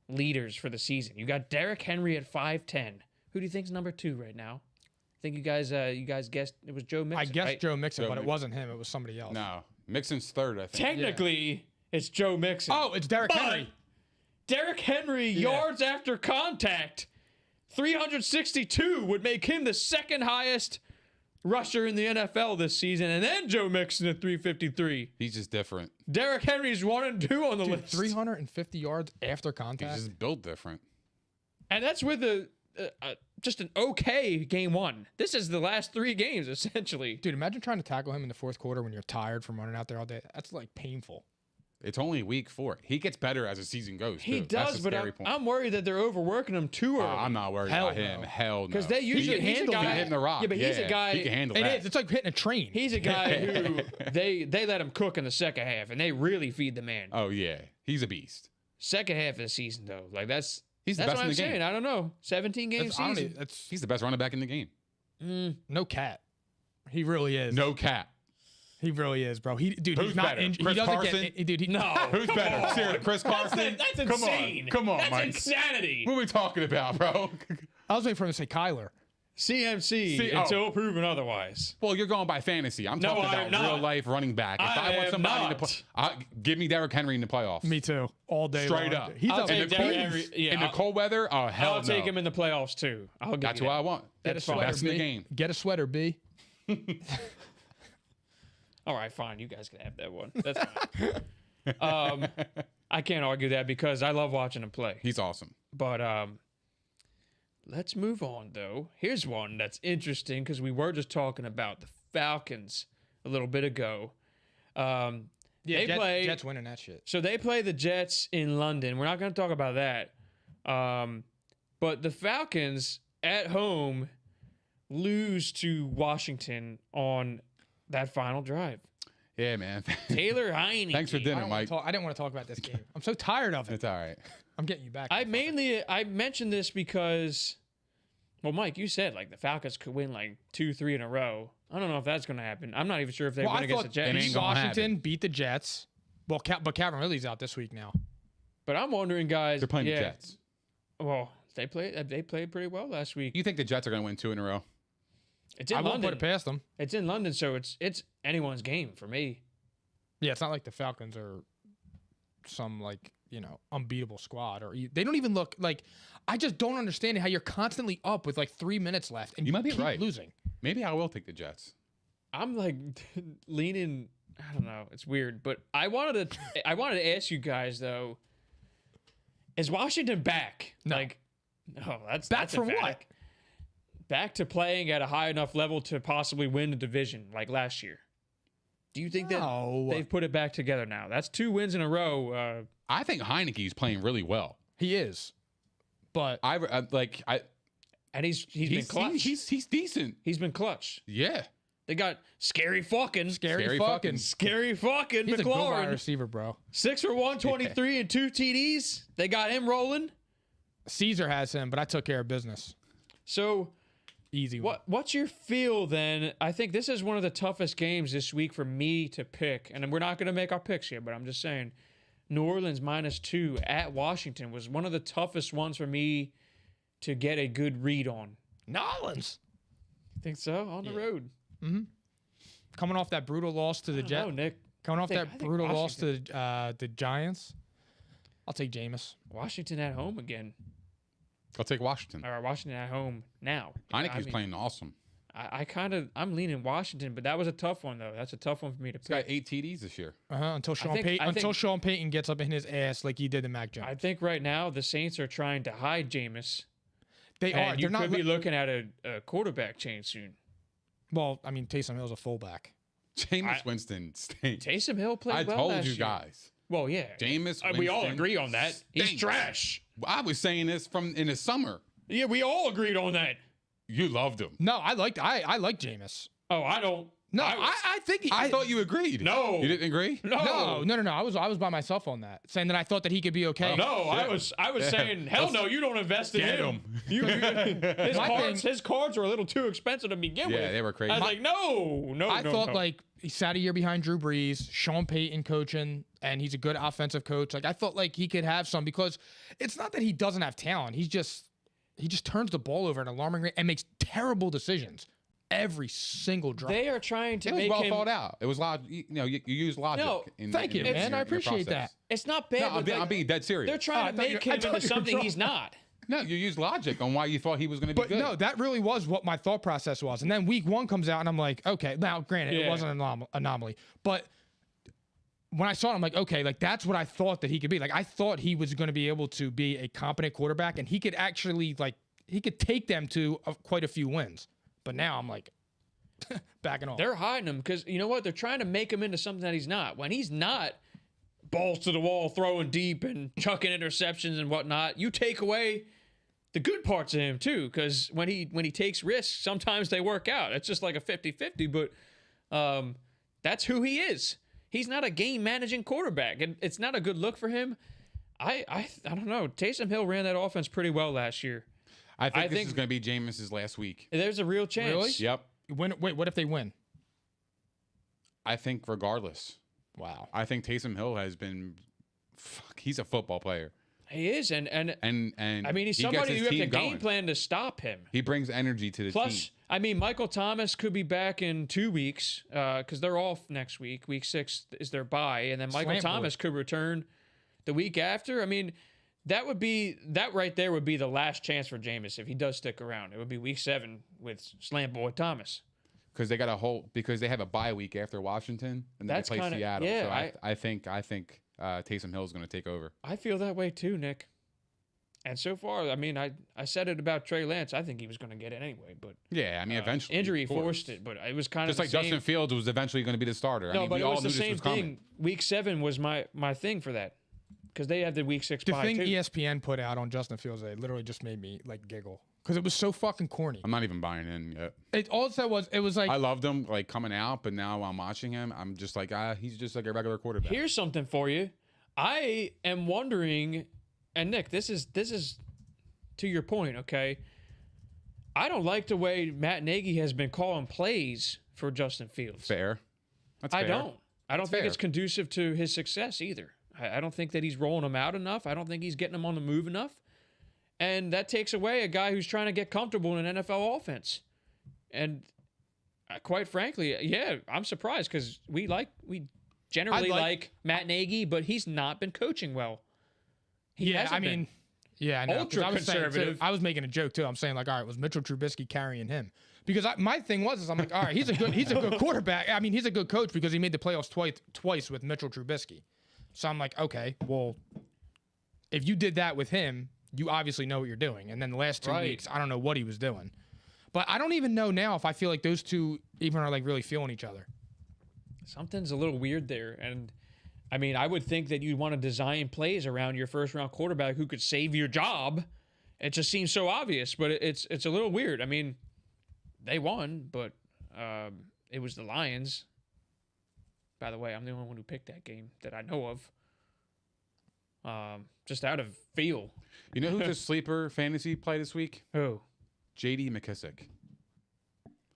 leaders for the season. You got Derrick Henry at 5'10". Who do you think's number 2 right now? I think you guys guessed it was Joe Mixon. I guessed right? Joe Mixon, Joe but it Mixon. wasn't him. It was somebody else. No. Mixon's third, I think. Technically, it's Joe Mixon. Oh, it's Derrick But Henry. Derrick Henry yards after contact, 362 would make him the second highest rusher in the NFL this season, and then Joe Mixon at 353. He's just different. Derrick Henry's 1 and 2 on the Dude, list, 350 yards after He's contact. just built different. and that's with just an okay game 1. This is the last 3 games essentially. Dude, imagine trying to tackle him in the fourth quarter when you're tired from running out there all day. That's like painful. It's only week 4. He gets better as the season goes. He too. That's does, the but scary point. I'm worried that they're overworking him too early. I'm not worried Hell about him. no. Hell no. Because they usually can he's a handle guy that. hitting the rock. Yeah, but he's a guy. He can handle It that. is. It's like hitting a train. He's a guy who they let him cook in the second half, and they really feed the man. Oh yeah, he's a beast. Second half of the season, though, like that's He's the that's best what in I'm the game. saying. I don't know, 17 game That's, I don't season. even- that's He's the best running back in the game. no cat. He really is. No cap. He really is, bro. Dude, Who's he's not better, injured. Chris He doesn't Carson? get. Dude, he, No, Who's better? Seriously, Chris Carson? That's Come insane. on, come on, that's Mike. insanity. What are we talking about, bro? I was waiting for him to say Kyler. CMC oh. until proven otherwise. Well, you're going by fantasy. I'm No, talking I'm about not. real life running back. If I I want am somebody not. to play, give me Derrick Henry in the playoffs. Me too. All day Straight long. up. He's I'll up take in the Derrick Queens. Henry. Yeah, in the cold weather, oh hell I'll no. take him in the playoffs too. I'll give That's you what that. I want. Get a That's fine. sweater, Best in the B. game. Get a sweater, B. All right, fine. You guys can have that one. That's fine. I can't argue that because I love watching him play. He's awesome. But let's move on, though. Here's one that's interesting because we were just talking about the Falcons a little bit ago. They play Jets winning that shit. So they play the Jets in London. We're not going to talk about that. But the Falcons at home lose to Washington on that final drive. Yeah, man. Taylor Heineke. Thanks for dinner, I Mike. didn't want to talk about this game. I'm so tired of it. It's all right. I'm getting you back. I mentioned this because, well, Mike, you said like the Falcons could win like 2-3 in a row. I don't know if that's going to happen. I'm not even sure if they win I against the thought Jets. ain't gonna Washington happen. beat the Jets. Well, but Calvin Ridley's out this week now. But I'm wondering, guys. They're playing the Jets. Well, they played pretty well last week. You think the Jets are going to win 2 in a row? It's in I won't London. put it past them. It's in London, so it's anyone's game for me. Yeah, it's not like the Falcons are some unbeatable squad, or they don't even look like. I just don't understand how you're constantly up with like 3 minutes left and You might be keep right. losing. Maybe I will take the Jets. I'm like leaning. I don't know. It's weird, but I wanted to ask you guys though. Is Washington back? No. No, that's Back a for fact. what? Back to playing at a high enough level to possibly win the division like last year. Do you think No. that they've put it back together now? That's 2 wins in a row. I think Heineke's playing really well. He is, but And he's been clutch. He's decent. He's been clutch. Yeah. They got scary fucking Scary Scary fucking. McLaurin. He's a good wide receiver, bro. 6 for 123 and 2 TDs. They got him rolling. Caesar has him, but I took care of business. So Easy one. what's your feel then? I think this is one of the toughest games this week for me to pick. And we're not going to make our picks here, but I'm just saying New Orleans -2 at Washington was one of the toughest ones for me to get a good read on. Nolans Think so? On the road. coming off that brutal loss to the Jets. Oh, Nick. Coming off I that think brutal loss to the Giants. I'll take Jameis. Washington at home again. I'll take Washington. Or Washington at home now. Heineke's playing awesome. I'm leaning Washington, but that was a tough one though. That's a tough one for me to He's got pick. 8 TDs this year. Until Sean think- Payton, I think- Sean Payton gets up in his ass like he did to Mac Jones. I think right now the Saints are trying to hide Jameis. They are. And you They're not. could be looking at a quarterback change soon. Well, I mean, Taysom Hill's a fullback. Jameis Winston stinks. Taysom Hill played I well told last you year. guys. Well, yeah. Jameis We all Winston agree on that. He's stinks. trash. I was saying this in the summer. Yeah, we all agreed on that. You loved him. No, I like Jameis. Oh, I don't. No, I think he, I thought you agreed. No. You didn't agree? No. No. I was by myself on that, saying that I thought that he could be okay. No, I was saying, hell no, you don't invest in Get him. His My his cards are a little too expensive to begin with. Yeah, they were crazy. I was like, no. I thought like he sat a year behind Drew Brees, Sean Payton coaching, and he's a good offensive coach. Like I thought like he could have some, because it's not that he doesn't have talent. He just turns the ball over at an alarming rate and makes terrible decisions every single drive. they are trying to It was make well him. thought out. It was logic. You use logic. No, thank you, man. I your appreciate process. that. It's not bad. No, but I'm being dead serious. they're trying to make him into something he's not. No, you use logic on why you thought he was going to be But good. no, that really was what my thought process was. And then week 1 comes out, and I'm like, okay. Now, granted, it Yeah. wasn't an anomaly, but when I saw it, I'm like, okay, like that's what I thought that he could be. Like I thought he was going to be able to be a competent quarterback, and he could actually he could take them to quite a few wins. But now I'm like backing off. They're hiding him because you know what? They're trying to make him into something that he's not. When he's not balls to the wall, throwing deep and chucking interceptions and whatnot, you take away the good parts of him too. Because when he takes risks, sometimes they work out. It's just like a 50-50, but that's who he is. He's not a game managing quarterback, and it's not a good look for him. I don't know. Taysom Hill ran that offense pretty well last year. I I think this think- is going to be Jameis's last week. There's a real chance. Really? Yep. Wait, what if they win? I think regardless. Wow. I think Taysom Hill has been. He's a football player. He is, and I mean, he's he gets somebody his you have to team game going. plan to stop him. He brings energy to the Plus, team. I mean, Michael Thomas could be back in 2 weeks because they're off next week. Week 6 is their bye, and then Michael Slant boy. Thomas could return the week after. I mean, that right there would be the last chance for Jameis if he does stick around. It would be week 7 with Slant Boy Thomas. Because they have a bye week after Washington, and then That's they play kinda- Seattle. yeah, So I think Taysom Hill is going to take over. I feel that way too, Nick. And so far, I mean, I said it about Trey Lance. I think he was going to get it anyway, but Yeah, I mean, eventually injury of course. forced it. But it was kind Just of like the same. Justin Fields was eventually going to be the starter. No, I mean, but we it all was the knew this same was coming. thing. Week 7 was my thing for that because they had the week 6 The bye thing too. ESPN put out on Justin Fields, it literally just made me like giggle because it was so fucking corny. I'm not even buying in yet. It all it said was it was like I loved him like coming out, but now while I'm watching him, I'm just like, he's just like a regular quarterback. Here's something for you. I am wondering, and Nick, this is to your point, okay? I don't like the way Matt Nagy has been calling plays for Justin Fields. Fair. That's I fair. don't. I don't That's think fair. it's conducive to his success either. I don't think that he's rolling him out enough. I don't think he's getting him on the move enough. And that takes away a guy who's trying to get comfortable in an NFL offense. And quite frankly, yeah, I'm surprised because we generally like Matt Nagy, but he's not been coaching well. He yeah, hasn't I mean, been. yeah, I know. 'Cause Ultra I was saying, too, conservative. I was making a joke too. I'm saying like, all right, was Mitchell Trubisky carrying him? Because my thing was, I'm like, all right, he's a good quarterback. I mean, he's a good coach because he made the playoffs twice with Mitchell Trubisky. So I'm like, okay, well, if you did that with him, you obviously know what you're doing. And then the last 2 Right. weeks, I don't know what he was doing. But I don't even know now if I feel like those two even are like really feeling each other. Something's a little weird there. And I mean, I would think that you'd want to design plays around your first round quarterback who could save your job. It just seems so obvious, but it's a little weird. I mean, they won, but it was the Lions. By the way, I'm the only one who picked that game that I know of. Just out of feel. You know who's a sleeper fantasy play this week? Who? J.D. McKissick.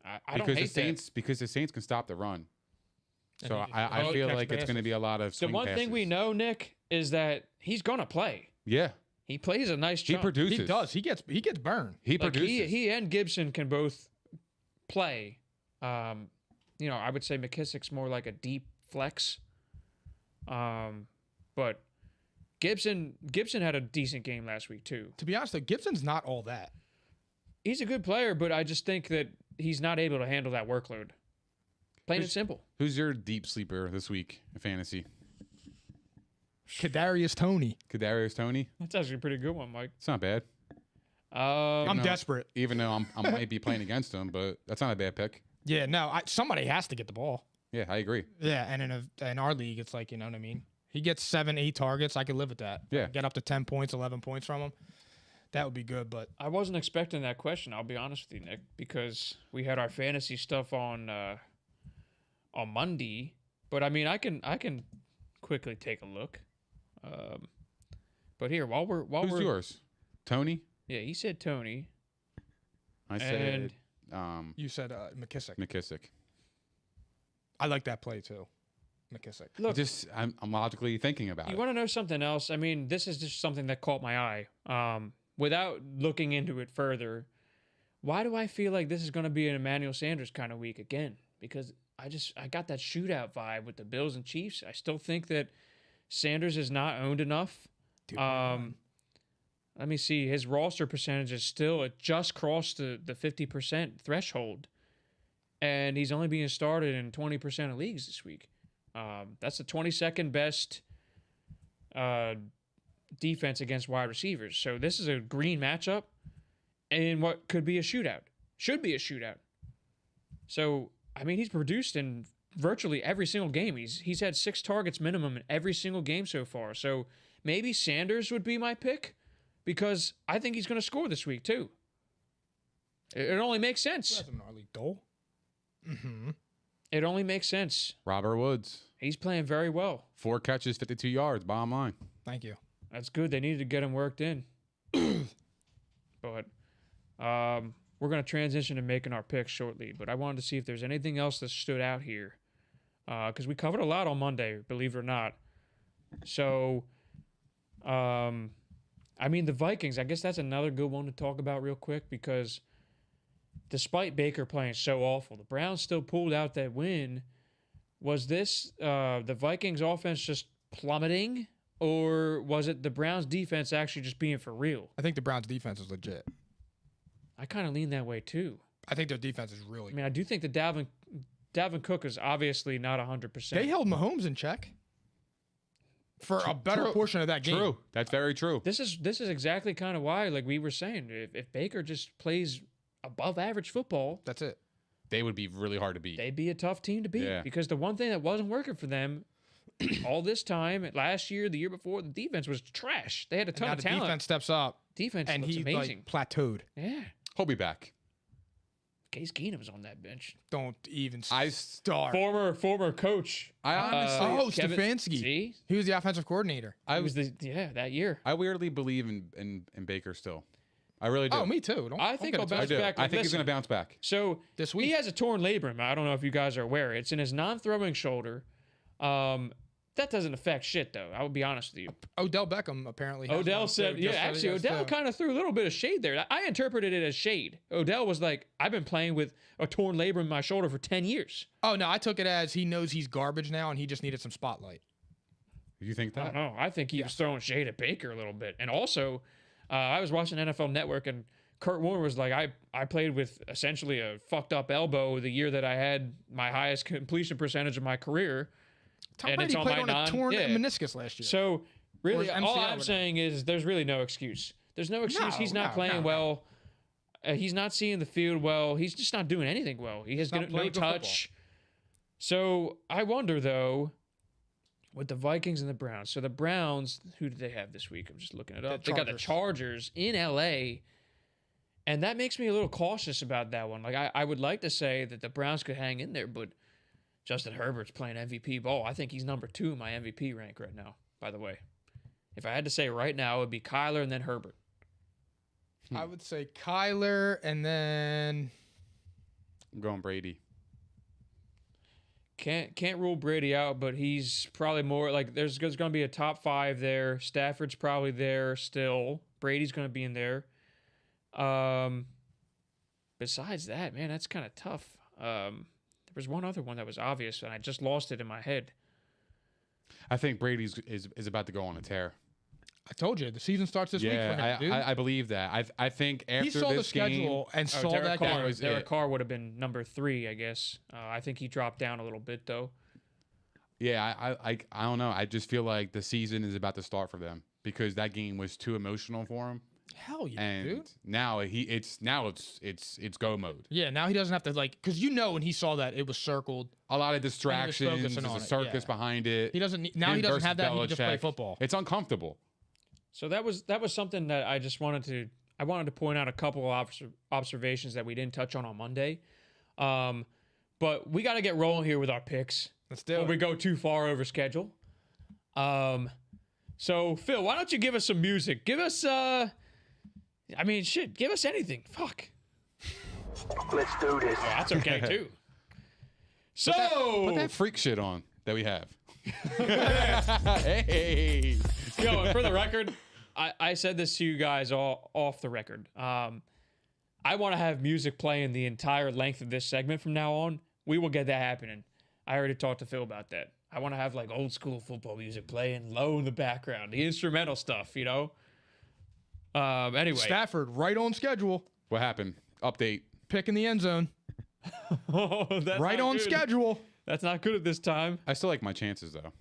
I don't hate that. Because the Saints can stop the run. So And he I just feel catch like it's going to passes. be a lot of The swing one thing we passes. know, Nick, is that he's gonna play. Yeah, He plays a nice he chunk. produces. He does. He gets burned. He Like produces. he and Gibson can both play. I would say McKissick's more like a deep flex. But Gibson had a decent game last week too. To be honest, though, Gibson's not all that. He's a good player, but I just think that he's not able to handle that workload. Plain and simple. Who's your deep sleeper this week in fantasy? Kadarius Toney. Kadarius Toney. That's actually a pretty good one, Mike. It's not bad. I'm No. desperate. Even though I might be playing against him, but that's not a bad pick. Yeah, no, somebody has to get the ball. Yeah, I agree. Yeah, and in our league, it's like, you know what I mean? He gets 7-8 targets. I could live with that. Yeah. Get up to 10 points, 11 points from him. That would be good, but I wasn't expecting that question, I'll be honest with you, Nick, because we had our fantasy stuff on Monday. But I mean, I can quickly take a look. But here, while Who's we're yours? Tony? yeah, he said Tony. I said you said McKissick. McKissick. I like that play, too. McKissick. Look, I'm logically thinking about you it. want to know something else? I mean, this is just something that caught my eye. Without looking into it further, why do I feel like this is going to be an Emmanuel Sanders kind of week again? Because I got that shootout vibe with the Bills and Chiefs. I still think that Sanders is not owned enough. Dude, Let me see. His roster percentage is still, it just crossed the 50% threshold. And he's only being started in 20% of leagues this week. That's the 22nd best defense against wide receivers. So this is a green matchup in what could be a shootout. Should be a shootout. So, I mean, he's produced in virtually every single game. He's had 6 targets minimum in every single game so far. So maybe Sanders would be my pick because I think he's going to score this week too. It only makes sense. That's an early goal. Mm-hmm. It only makes sense. Robert Woods. He's playing very well. 4 catches, 52 yards, bottom line. Thank you. That's good. They needed to get him worked in. But we're going to transition to making our picks shortly. But I wanted to see if there's anything else that stood out here. Because we covered a lot on Monday, believe it or not. So I mean, the Vikings, I guess that's another good one to talk about real quick because despite Baker playing so awful, the Browns still pulled out that win. Was this the Vikings offense just plummeting, or was it the Browns defense actually just being for real? I think the Browns defense is legit. I kind of lean that way too. I think their defense is really I mean, I do think that Dalvin Cook is obviously not 100%. They held Mahomes in check for a better portion of that game. True. That's very true. This is exactly kind of why, like we were saying, if Baker just plays above average football, That's it. They would be really hard to beat. they'd be a tough team to beat. Yeah. Because the one thing that wasn't working for them all this time, last year, the year before, the defense was trash. They had a ton Now of the talent. defense steps up, Defense and looks he amazing. like plateaued. Yeah. He'll be back. Case Keenum's on that bench. Don't even I- start. Former coach. I honestly, Stefanski. See? He was the offensive coordinator. He was that year. I weirdly believe in Baker still. I really do. Oh, me too. I think he'll I bounce do. back. I think he's Listen, going to bounce back. So This he week. has a torn labrum. I don't know if you guys are aware. It's in his non-throwing shoulder. That doesn't affect shit, though. I will be honest with you. Odell Beckham apparently. Has Odell one, said, too, yeah, just so actually, you guys Odell know. kind of threw a little bit of shade there. I interpreted it as shade. Odell was like, I've been playing with a torn labrum in my shoulder for 10 years. Oh no, I took it as he knows he's garbage now, and he just needed some spotlight. You think I that? don't know. I think he was throwing shade at Baker a little bit. And also, I was watching NFL Network, and Kurt Warner was like, I played with essentially a fucked up elbow the year that I had my highest completion percentage of my career. Tom And Brady it's on played my on a torn yeah. meniscus last year. So really, Or all MCL, I'm whatever. saying is there's really no excuse. There's no excuse. He's not playing well. He's not seeing the field well. He's just not doing anything well. He has not no playing good touch. So I wonder though, with the Vikings and the Browns. So the Browns, who did they have this week? I'm just looking it up. They got the Chargers in LA. And that makes me a little cautious about that one. Like I would like to say that the Browns could hang in there, but Justin Herbert's playing MVP ball. I think he's number 2 in my MVP rank right now, by the way. If I had to say right now, it would be Kyler and then Herbert. I would say Kyler, and then I'm going Brady. Can't rule Brady out, but he's probably more like there's going to be a top 5 there. Stafford's probably there still. Brady's going to be in there. Besides that, man, that's kind of tough. There was one other one that was obvious, and I just lost it in my head. I think Brady's is about to go on a tear. I told you the season starts this week for him, Yeah, dude. I believe that. I think after He saw the this game, schedule and saw Derek that Carr, game. was Derek it. Carr would have been number 3, I guess. I think he dropped down a little bit, though. yeah, I don't know. I just feel like the season is about to start for them because that game was too emotional for him. Hell yeah, And dude. now it's go mode. Yeah, now he doesn't have to because when he saw that it was circled. A lot of distractions. focusing There's on a it, circus yeah. behind it. He doesn't now. Him He doesn't versus have that. He can just play Belichick. football. It's uncomfortable. So that was something that I just wanted to point out a couple of observations that we didn't touch on Monday. But we got to get rolling here with our picks. Let's do Before it. we go too far over schedule. So Phil, why don't you give us some music? Give us give us anything. Fuck. Let's do this. Oh, that's okay too. So Put that freak shit on that we have. Hey. Yo, and for the record, I said this to you guys all off the record. I want to have music playing the entire length of this segment from now on. We will get that happening. I already talked to Phil about that. I want to have like old school football music playing low in the background, the instrumental stuff, you know? Anyway. Stafford right on schedule, What happened? Update. pick in the end zone, Oh, that's right not on good. schedule. That's not good at this time. I still like my chances though.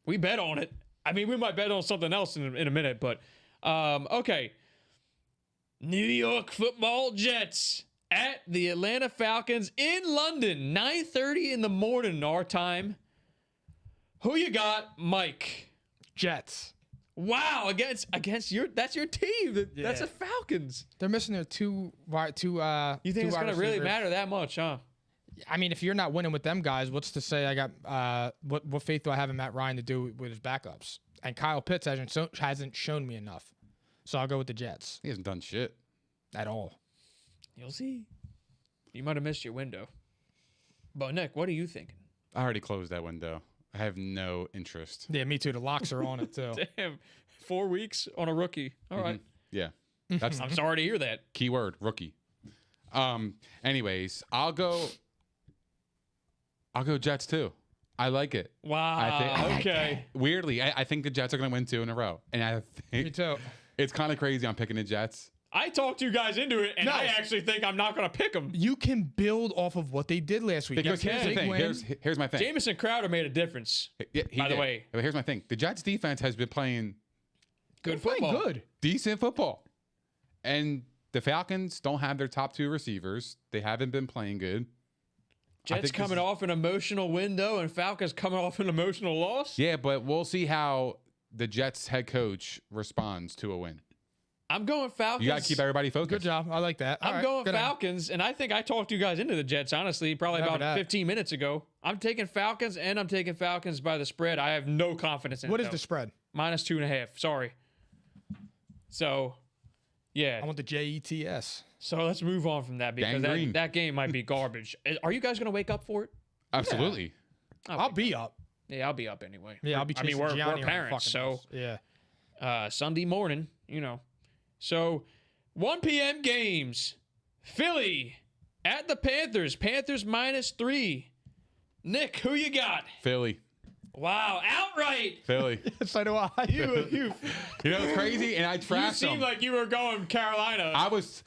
We bet on it. I mean, we might bet on something else in a minute, but okay. New York Football Jets at the Atlanta Falcons in London, 9:30 in the morning our time. Who you got, Mike? Jets. Wow, against that's your team. That's the Falcons. They're missing their two. You think two it's wide gonna really receivers. matter that much, huh? I mean, if you're not winning with them guys, what's to say I got what faith do I have in Matt Ryan to do with his backups? And Kyle Pitts hasn't shown me enough, so I'll go with the Jets He hasn't done shit. at all. You'll see. You might have missed your window. But Nick, what are you thinking? I already closed that window. I have no interest. Yeah, me too. The locks are on it too. Damn. 4 weeks on a rookie. All right. Yeah. That's I'm sorry to hear that. keyword rookie. Anyways, I'll go Jets too. I like it. Wow. Okay. Weirdly, I think the Jets are going to win 2 in a row, and I Me think too. it's kind of crazy. I'm picking the Jets. I talked you guys into it, and No. I actually think I'm not going to pick them. You can build off of what they did last week. Because Yeah, here's the big thing. win. Here's my thing. Jamison Crowder made a difference. He by the did. way. But here's my thing. The Jets defense has been playing Good Playing football. good. decent football, and the Falcons don't have their top 2 receivers. They haven't been playing good. Jets think coming this is- off an emotional window, and Falcons coming off an emotional loss. Yeah, but we'll see how the Jets head coach responds to a win. I'm going Falcons. You got to keep everybody focused. Good job. I like that. All I'm right, going good on- Falcons, and I think I talked you guys into the Jets, honestly, probably Never about that. 15 minutes ago. I'm taking Falcons, and I'm taking Falcons by the spread. I have no confidence in What it. is the spread? -2.5. Sorry. So, yeah. I want the JETS. So let's move on from that because Gangrene. that game might be garbage. Are you guys going to wake up for it? Absolutely. I'll be up. Yeah, I'll be up anyway. Yeah, I'll be I mean, chasing we're Gianni around the parents, fucking so house. Yeah. Sunday morning, you know. So 1 p.m. games. Philly at the Panthers. Panthers -3. Nick, who you got? Philly. Wow, outright. Philly. So do I. You You know what's crazy? And I you trashed seem them. like you were going Carolina. I was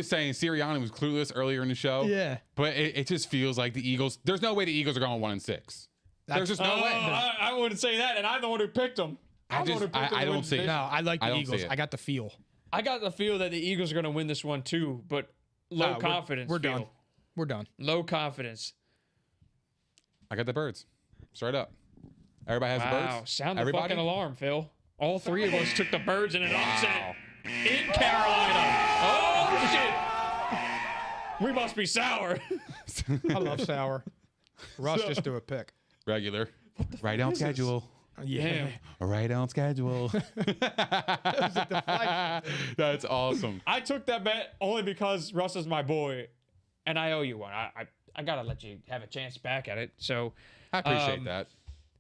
saying Sirianni was clueless earlier in the show. Yeah. But it just feels like the Eagles. There's no way the Eagles are going 1-6. There's just no Oh, way. I wouldn't say that, and I'm the one who picked them. I don't see it. No, I like I the don't Eagles. see it. I got the feel. I got the feel that the Eagles are going to win this one too, but low Nah, we're- confidence. We're feel. done. We're done. Low confidence. I got the birds. Straight up. Everybody has the Wow, birds? sound the Everybody? fucking alarm, Phil. All 3 of us took the birds in an upset in Carolina. Oh shit! We must be sour. I love sour. Russ just do a pick. Regular. Right on schedule. Yeah. Right on schedule. That's awesome. I took that bet only because Russ is my boy, and I owe you one. I gotta let you have a chance back at it. So I appreciate that.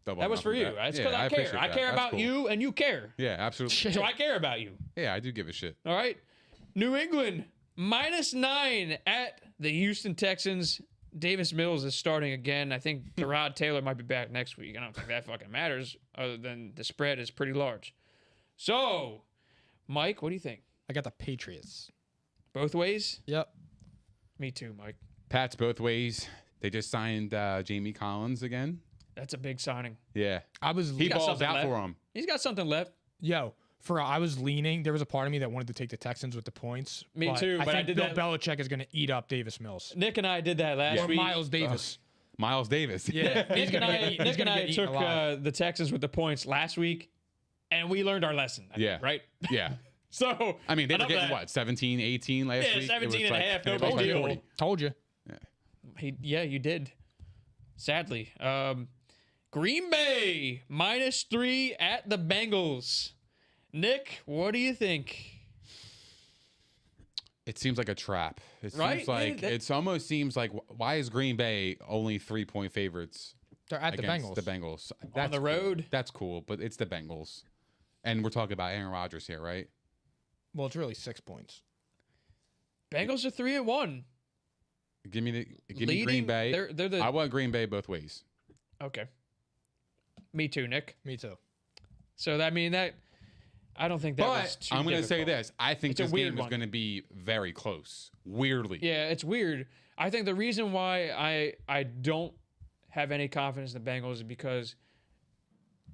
Double that was for nothing you. bet. That's Yeah, because I appreciate care. I that. care That's about cool. you, and you care. Yeah, absolutely. So I care about you. Yeah, I do give a shit. All right. New England -9 at the Houston Texans. Davis Mills is starting again. I think Tyrod Taylor might be back next week. I don't think that fucking matters, other than the spread is pretty large. So, Mike, what do you think? I got the Patriots. Both ways? Yep. Me too, Mike. Pats both ways. They just signed Jamie Collins again. That's a big signing. Yeah. I was He got balls something out left. for him. He's got something left. I was leaning. There was a part of me that wanted to take the Texans with the points. Me too, I but I think did Bill that- Belichick is going to eat up Davis Mills. Nick and I did that last Or week. Miles Davis. Miles Davis. Yeah. Nick and I, he's Nick and gonna I get eaten took alive. the Texans with the points last week, and we learned our lesson. I think, Yeah. right? Yeah. So, I mean, they were enough of getting that. what, 17, 18 last Yeah, week? 17 and a half, no it was big deal. 40. Told you. Yeah, you did. Sadly. Green Bay -3 at the Bengals. Nick, what do you think? It seems like a trap. It Right? seems like Yeah, it almost seems like why is Green Bay only 3-point favorites They're at the against Bengals. the Bengals? On the cool. road? That's cool, but it's the Bengals, and we're talking about Aaron Rodgers here, right? Well, it's really 6 points. Bengals are 3-1. Give me Leading- Green Bay. they're the- I want Green Bay both ways. Okay. Me too, Nick. Me too. So that I don't think that was But too I'm going to say difficult. this: I think It's a this weird game is one. going to be very close. Weirdly, Yeah, it's weird. I think the reason why I don't have any confidence in the Bengals is because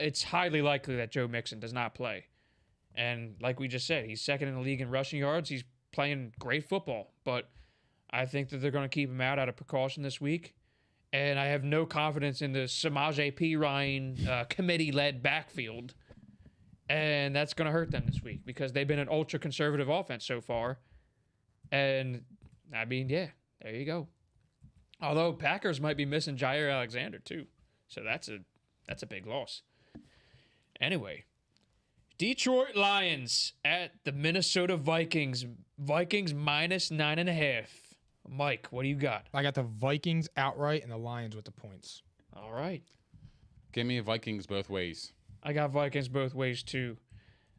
it's highly likely that Joe Mixon does not play. And like we just said, he's second in the league in rushing yards. He's playing great football. But I think that they're going to keep him out of precaution this week. And I have no confidence in the Samaje P. Ryan committee-led backfield. And that's going to hurt them this week because they've been an ultra-conservative offense so far. And, I mean, yeah, there you go. Although Packers might be missing Jair Alexander, too. So that's a big loss. Anyway, Detroit Lions at the Minnesota Vikings. Vikings -9.5. Mike, what do you got? I got the Vikings outright and the Lions with the points. All right. give me Vikings both ways. I got Vikings both ways, too.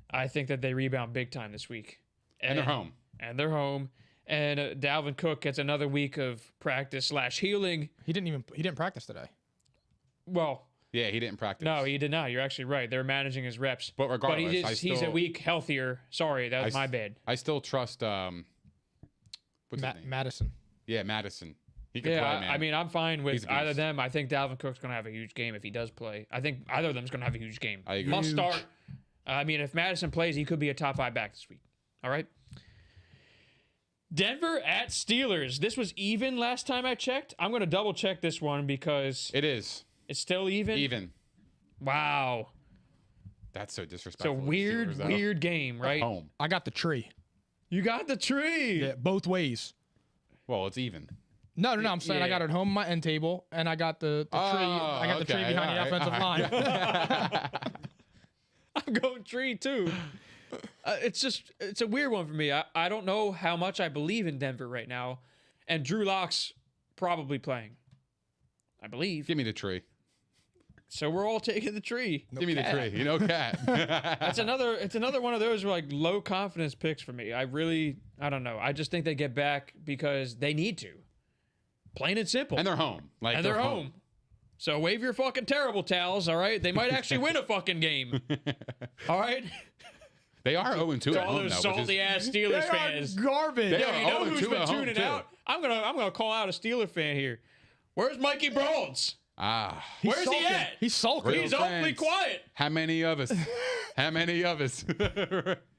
I think that they rebound big time this week. And they're home. And they're home. And Dalvin Cook gets another week of practice / healing. He didn't practice today. Well, Yeah, he didn't practice. no, he did not. You're actually right. They're managing his reps. But regardless, he's a week healthier. Sorry, that was my bad. I still trust what's his name? Madison. Yeah, Madison. He can Yeah, play, man. I mean, I'm fine He's with a either of beast. them. I think Dalvin Cook's going to have a huge game if he does play. I think either of them's going to have a huge game. I agree. Must start. I mean, if Madison plays, he could be a top 5 back this week. All right. Denver at Steelers. This was even last time I checked. I'm going to double check this one because It is. it's still even. Even. Wow. That's so It's a disrespectful. to the weird, Steelers, though. weird game, right? Home. I got the tree. You got the tree. Yeah, both ways. Well, it's even. No. I'm saying I Yeah. got it home my end table, and I got the tree. I got the tree okay, behind the all right, offensive all right. line. I'm going tree too. It's a weird one for me. I don't know how much I believe in Denver right now, and Drew Lock's probably playing. I believe. Give me the tree. So we're all taking the tree. Give me the tree. You know, cat. It's another one of those like low confidence picks for me. I don't know. I just think they get back because they need to. Plain and simple. And they're home. Like, And they're home. So wave your fucking terrible towels, all right? They might actually win a fucking game. All right? They are 0-2 To at all home, those though. salty ass Steelers fans. Garbage. They Yo, are you know 0-2 who's been at home, tuning too. out? I'm gonna call out a Steeler fan here. Where's Mikey Broads? He's Where's he at? He's sulking. Real He's awfully fans. quiet. How many of us? How many of us?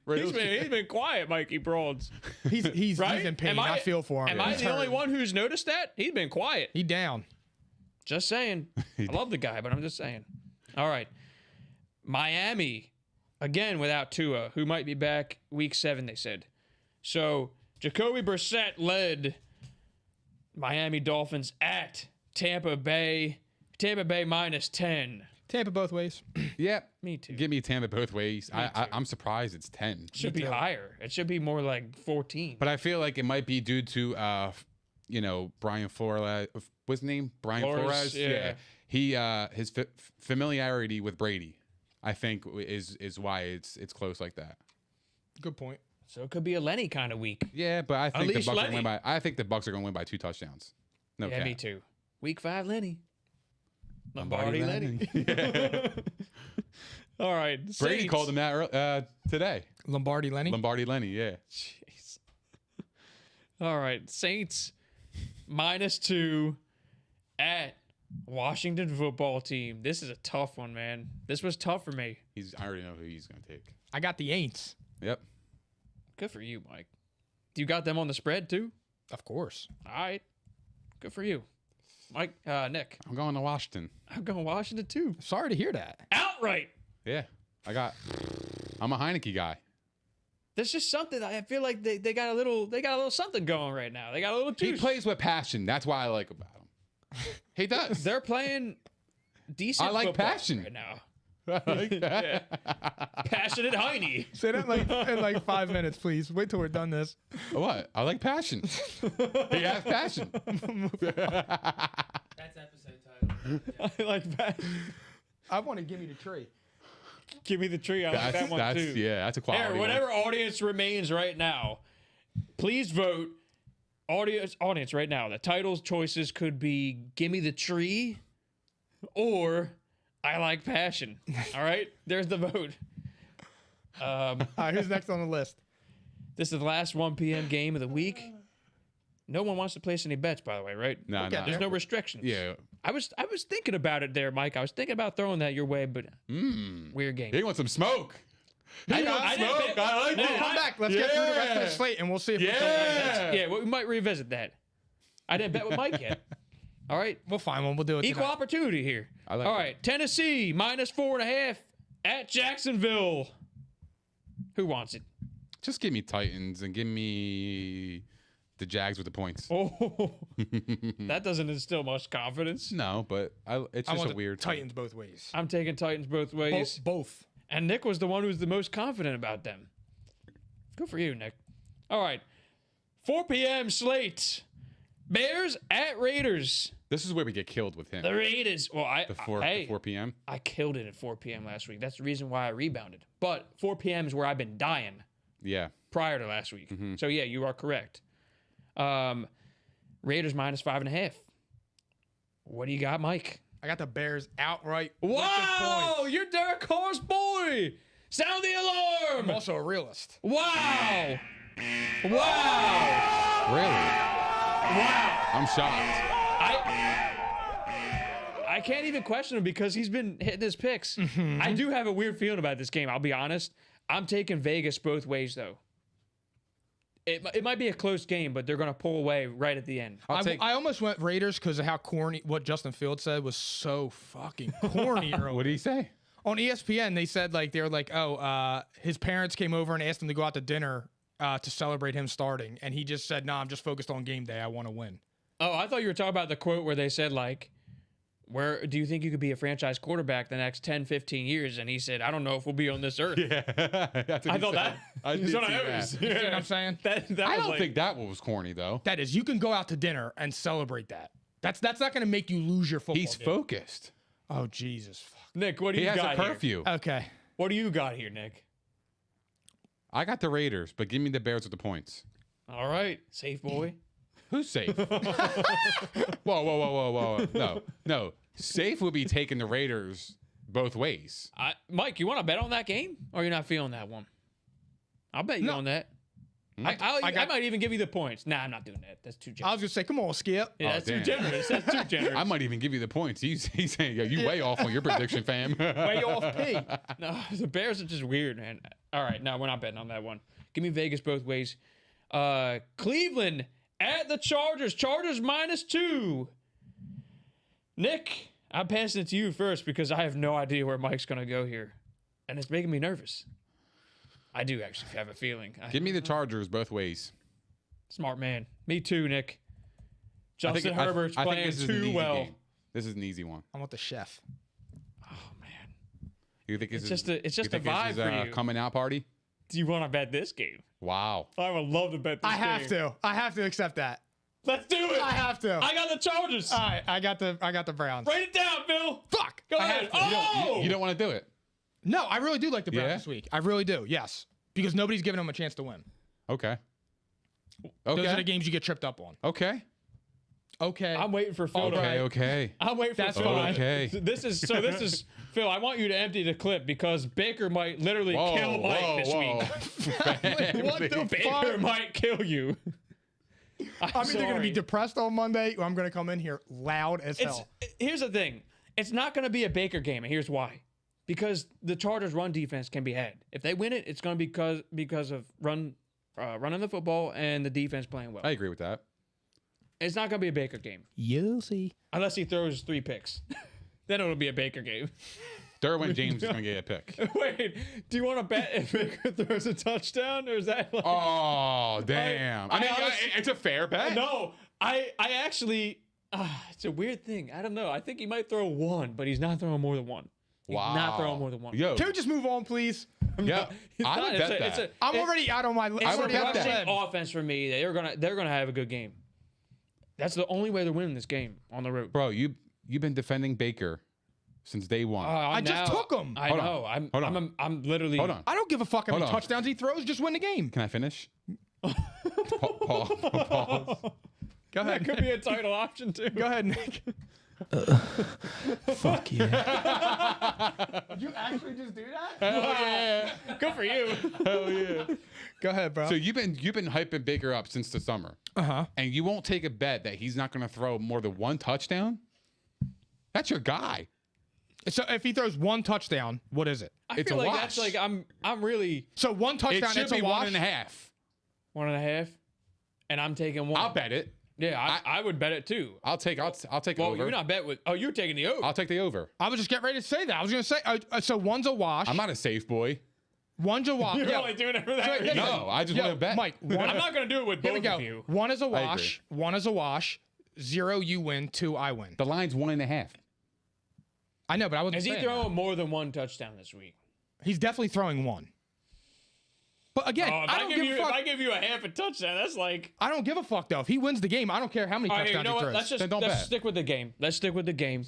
He's been quiet, Mikey Broads. He's Right? in pain. I feel for him. Am I He's the only hurt. one who's noticed that? He's been quiet. He down. Just saying. I love the guy, but I'm just saying. All right. Miami, again without Tua, who might be back week 7, they said. So Jacoby Brissett led Miami Dolphins at Tampa Bay. Tampa Bay -10. Tampa both ways. Yep. Me too. Give me Tampa both ways. I'm surprised it's 10. Should be higher. It should be more like 14. But I feel like it might be due to, Brian Flores. What's his name? Brian Flores, Flores. yeah. He his familiarity with Brady, I think, is why it's close like that. Good point. So it could be a Lenny kind of week. Yeah, but I think the Unleash Bucks are Lenny. going to win by. I think the Bucks are going to win by 2 touchdowns. No Yeah, cap. me too. Week 5, Lenny. Lombardi Lenny. Yeah. All right. Brady Saints. called him that today. Lombardi Lenny. Lombardi Lenny. Yeah. Jeez. All right. Saints -2 at Washington football team. This is a tough one, man. This was tough for me. I already know who he's going to take. I got the Aints. Yep. Good for you, Mike. Do you got them on the spread too? Of course. All right. Good for you. Mike, Nick. I'm going to Washington. I'm going Washington too. Sorry to hear that. Outright. Yeah. I'm a Heineke guy. There's just something I feel like they got a little something going right now. They got a little He juice. plays with passion. That's why I like about him. He does. They're playing decent I like football passion. right now. I like that. Passionate Heine. Say that in like 5 minutes, please. Wait till we're done this. What? I like passion. He has passion. That's episode title. I like that. I want to give me the tree. Give me the tree. I like that one too. Yeah, that's a quality Here, one. whatever audience remains right now, please vote. Audience right now. The title choices could be "Gimme the Tree" or "I Like Passion." All right, there's the vote. All right, who's next on the list? This is the last 1 p.m. game of the week. No one wants to place any bets, by the way, right? No, no. There's no restrictions. Yeah. I was thinking about it there, Mike. I was thinking about throwing that your way, but weird game. He wants some smoke. I didn't bet- I like No, it. Come back. Let's get through the rest of the Yeah. slate, and we'll see if we Yeah. Yeah, well, we might revisit that. I didn't bet with Mike yet. All right. we'll find one. We'll do it. Equal tonight. opportunity here. I like All that. right. Tennessee -4.5 at Jacksonville. Who wants it? Just give me Titans and give me the Jags with the points. Oh, that doesn't instill much confidence. No, but it's I just want a the weird Titans both ways. I'm taking Titans both ways. Both. And Nick was the one who was the most confident about them. Good for you, Nick. All right. 4 p.m. slate. Bears at Raiders. This is where we get killed with him. The Raiders. Well, The 4 p.m. I killed it at 4 p.m. last week. That's the reason why I rebounded. But 4 p.m. is where I've been dying Yeah. prior to last week. Mm-hmm. So, yeah, you are correct. Raiders minus 5.5. What do you got, Mike? I got the Bears outright. with the Wow, points. you're Derek Carr's boy. Sound the alarm. I'm also a realist. Wow. Wow. Really? Wow. I'm shocked. I can't even question him because he's been hitting his picks. I do have a weird feeling about this game. I'll be honest. I'm taking Vegas both ways, though. It might be a close game, but they're going to pull away right at the end. I almost went Raiders because of how corny what Justin Fields said was so fucking corny earlier. What did he say? On ESPN, they said they were like, his parents came over and asked him to go out to dinner to celebrate him starting, and he just said, "No, I'm just focused on game day. I want to win." Oh, I thought you were talking about the quote where they said, like, where do you think you could be a franchise quarterback the next 10, 15 years? And he said, I don't know if we'll be on this earth. Yeah. I thought that. did what see I that. was. You see what I'm saying? That I was don't like, think that was corny though. That is, you can go out to dinner and celebrate that. That's not going to make you lose your football He's game. focused. Oh, Jesus. Fuck. Nick, what do He you has got a here? curfew. Okay. What do you got here, Nick? I got the Raiders, but give me the Bears with the points. All right, safe boy. Who's safe? Whoa. No. Safe would be taking the Raiders both ways. Mike, you want to bet on that game, or you're not feeling that one? I'll bet you No. on that. I might even give you the points. Nah, I'm not doing that. That's too I generous. was going to say, come on, Skip. Yeah, Oh, that's damn. too generous. That's too generous. I might even give you the points. He's saying, you way off on your prediction, fam. Way off P. No, the Bears are just weird, man. All right, no, we're not betting on that one. Give me Vegas both ways. Cleveland at the Chargers. Chargers -2. Nick, I'm passing it to you first because I have no idea where Mike's going to go here. And it's making me nervous. I do actually have a feeling. Give me the Chargers both ways. Smart man. Me too, Nick. I think- Justin Herbert's I think playing this is an too easy well. game. This is an easy one. I want the chef. Oh, man. You think It's this just is, a- it's just you a think vibe this is for a you. coming out party? Do you want to bet this game? Wow. I would love to bet this I game. have to. I have to accept that. Let's do it. I have to. I got the Chargers. All right, I got the Browns. Write it down, Bill. Fuck. Go I ahead. have to. Oh! You don't want to do it. No, I really do like the Browns Yeah? this week. I really do. Yes, because nobody's giving them a chance to win. Okay. Those are the Okay. games you get tripped up on. Okay. Okay. I'm waiting for Phil. to- Okay. Okay. I'm waiting for That's Phil. fine. Okay. This is Phil. I want you to empty the clip because Baker might literally kill Mike this week. What the Baker fuck? might kill you. I'm either going to be depressed on Monday or I'm going to come in here loud as hell. Here's the thing. It's not going to be a Baker game, and here's why. Because the Chargers' run defense can be had. If they win it, it's going to be because of running the football and the defense playing well. I agree with that. It's not going to be a Baker game You'll see. unless he throws 3 picks. Then it'll be a Baker game. Derwin James is going to get a pick. Wait, do you want to bet if Baker throws a touchdown, or is that like? Oh, damn. I mean, honestly- it's a fair bet. No, I actually. It's a weird thing. I don't know. I think he might throw 1, but he's not throwing more than 1. He's not throwing more than 1. Yo. Can we just move on, please? Yeah. He's I not. would bet that. I'm already out on my. It's I a would bet rushing that. offense for me. They're gonna have a good game. That's the only way they're winning this game on the road. Bro, you've been defending Baker since day one. I just took him. I Hold on. know. Hold on. I'm literally. Hold on. I don't give a fuck how many Hold on. touchdowns he throws. Just win the game. Can I finish? Pause. Go That ahead. could be a title option too. Go ahead, Nick. Fuck yeah. Did you actually just do that? Hell yeah. Good for you. Hell yeah. Go ahead, bro. So you've been hyping Baker up since the summer. Uh-huh. And you won't take a bet that he's not going to throw more than 1 touchdown? That's your guy. So if he throws 1 touchdown, what is it? I It's feel a like wash. that's like I'm really So 1 touchdown, It should it's be a wash. 1.5. 1.5, and I'm taking 1. I'll bet it. Yeah, I would bet it too. I'll take Well, over. you're not bet with. Oh, you're taking the over. I'll take the over. I was just getting ready to say that. I was going to say, so 1's a wash. I'm not a safe boy. 1's a wash. You're Yeah. only doing it for that So, reason. yeah, No, I just Yo, want to bet. Mike, I'm not gonna do it with here we both go. of you. 1 is a agree. wash. 1 is a wash. 0, you win. 2, I win. The line's 1.5. I know, but I wasn't Is he saying throwing that. more than 1 touchdown this week? He's definitely throwing 1. But again, If I don't give a fuck. If I give you a half a touchdown, that's like. I don't give a fuck though. If he wins the game, I don't care how many All right, touchdowns you know he what? throws. Let's stick with the game. Let's stick with the game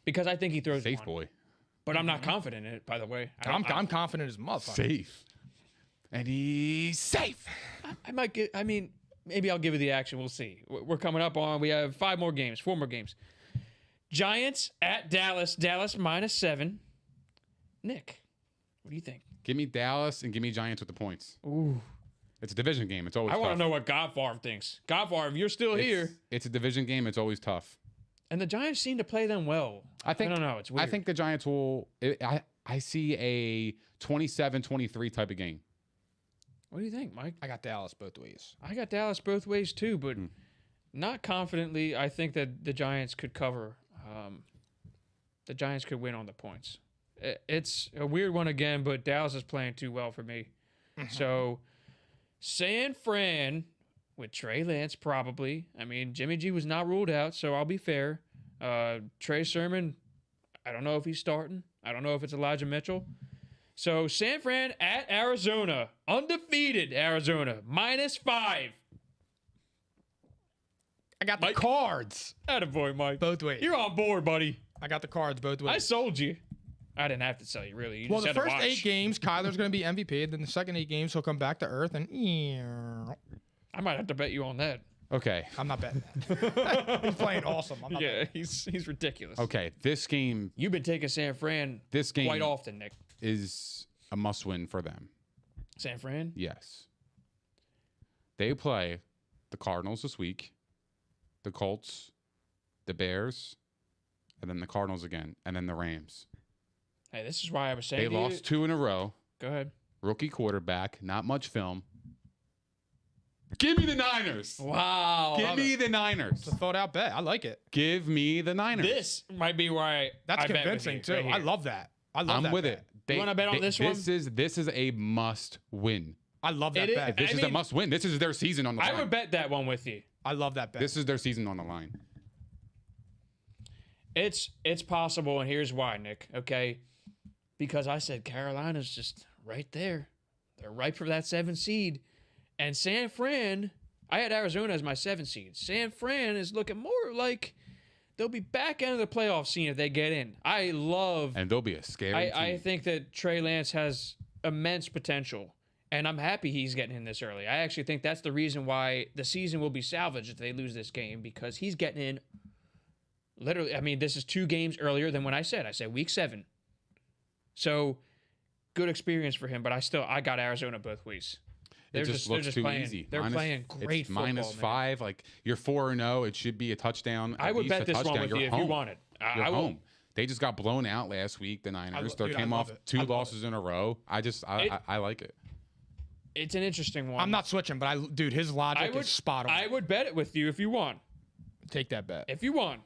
because I think he throws Safe one. boy. But I'm not confident in it. By the way, I'm confident as a motherfucker. Safe. And he's safe. I might get. I mean, maybe I'll give you the action. We'll see. We're coming up on. We have 4 more games. Giants at Dallas. Dallas -7. Nick, what do you think? Give me Dallas and give me Giants with the points. Ooh. It's a division game. It's always I tough. want to know what Godfarm thinks. Godfarm, if you're still here. It's a division game. It's always tough. And the Giants seem to play them well. I don't know. It's weird. I think the Giants will. I see a 27-23 type of game. What do you think, Mike? I got Dallas both ways. I got Dallas both ways too, but not confidently. I think that the Giants could cover. The Giants could win on the points. It's a weird one again, but Dallas is playing too well for me. So San Fran with Trey Lance probably. I mean, Jimmy G was not ruled out, so I'll be fair. Trey Sermon, I don't know if he's starting. I don't know if it's Elijah Mitchell. So San Fran at Arizona, undefeated Arizona, -5. I got the Cards Attaboy, Mike. both ways. You're on board, buddy. I got the Cards both ways. I sold you. I didn't have to sell you, really. You Well, just the had to first watch. 8 games, Kyler's going to be MVP. Then the second 8 games, he'll come back to earth. And I might have to bet you on that. Okay. I'm not betting. He's playing awesome. I'm not Yeah, betting. he's ridiculous. Okay. This game You've been taking San Fran This game- quite often, Nick. is a must-win for them. San Fran? Yes. They play the Cardinals this week, the Colts, the Bears, and then the Cardinals again, and then the Rams. Hey, this is why I was saying They to you- lost 2 in a row. Go ahead. Rookie quarterback, not much film. Give me the Niners. Wow. Give me the Niners. It's a thought out bet. I like it. Give me the Niners. This might be why That's I bet with convincing you, too. right here. I love that. I love that I'm with bet. it. You wanna bet on this one? This is a must win. I love that It is- bet. This is a must win. This is their season on the line. I would bet that one with you. I love that bet. This is their season on the line. It's possible, and here's why, Nick. Okay, because I said Carolina's just right there. They're ripe for that 7th seed, and San Fran. I had Arizona as my 7th seed. San Fran is looking more like they'll be back into the playoff scene if they get in. I love. And they'll be a scary I team. think that Trey Lance has immense potential, and I'm happy he's getting in this early. I actually think that's the reason why the season will be salvaged if they lose this game, because he's getting in. Literally, I mean, this is 2 games earlier than when I said week 7. So good experience for him, but I got Arizona both ways. It just looks too playing, easy. They're playing great it's football, -5. Like you're 4-0. It should be a touchdown. I at would least bet a this one touchdown. with You're you if home. you want it. You're I will. home. They just got blown out last week. The Niners. They dude, I came love off it. 2 I love losses in a row. I like it. It's an interesting one. I'm not switching, but dude, his logic is spot on. I would bet it with you if you want. Take that bet. If you want.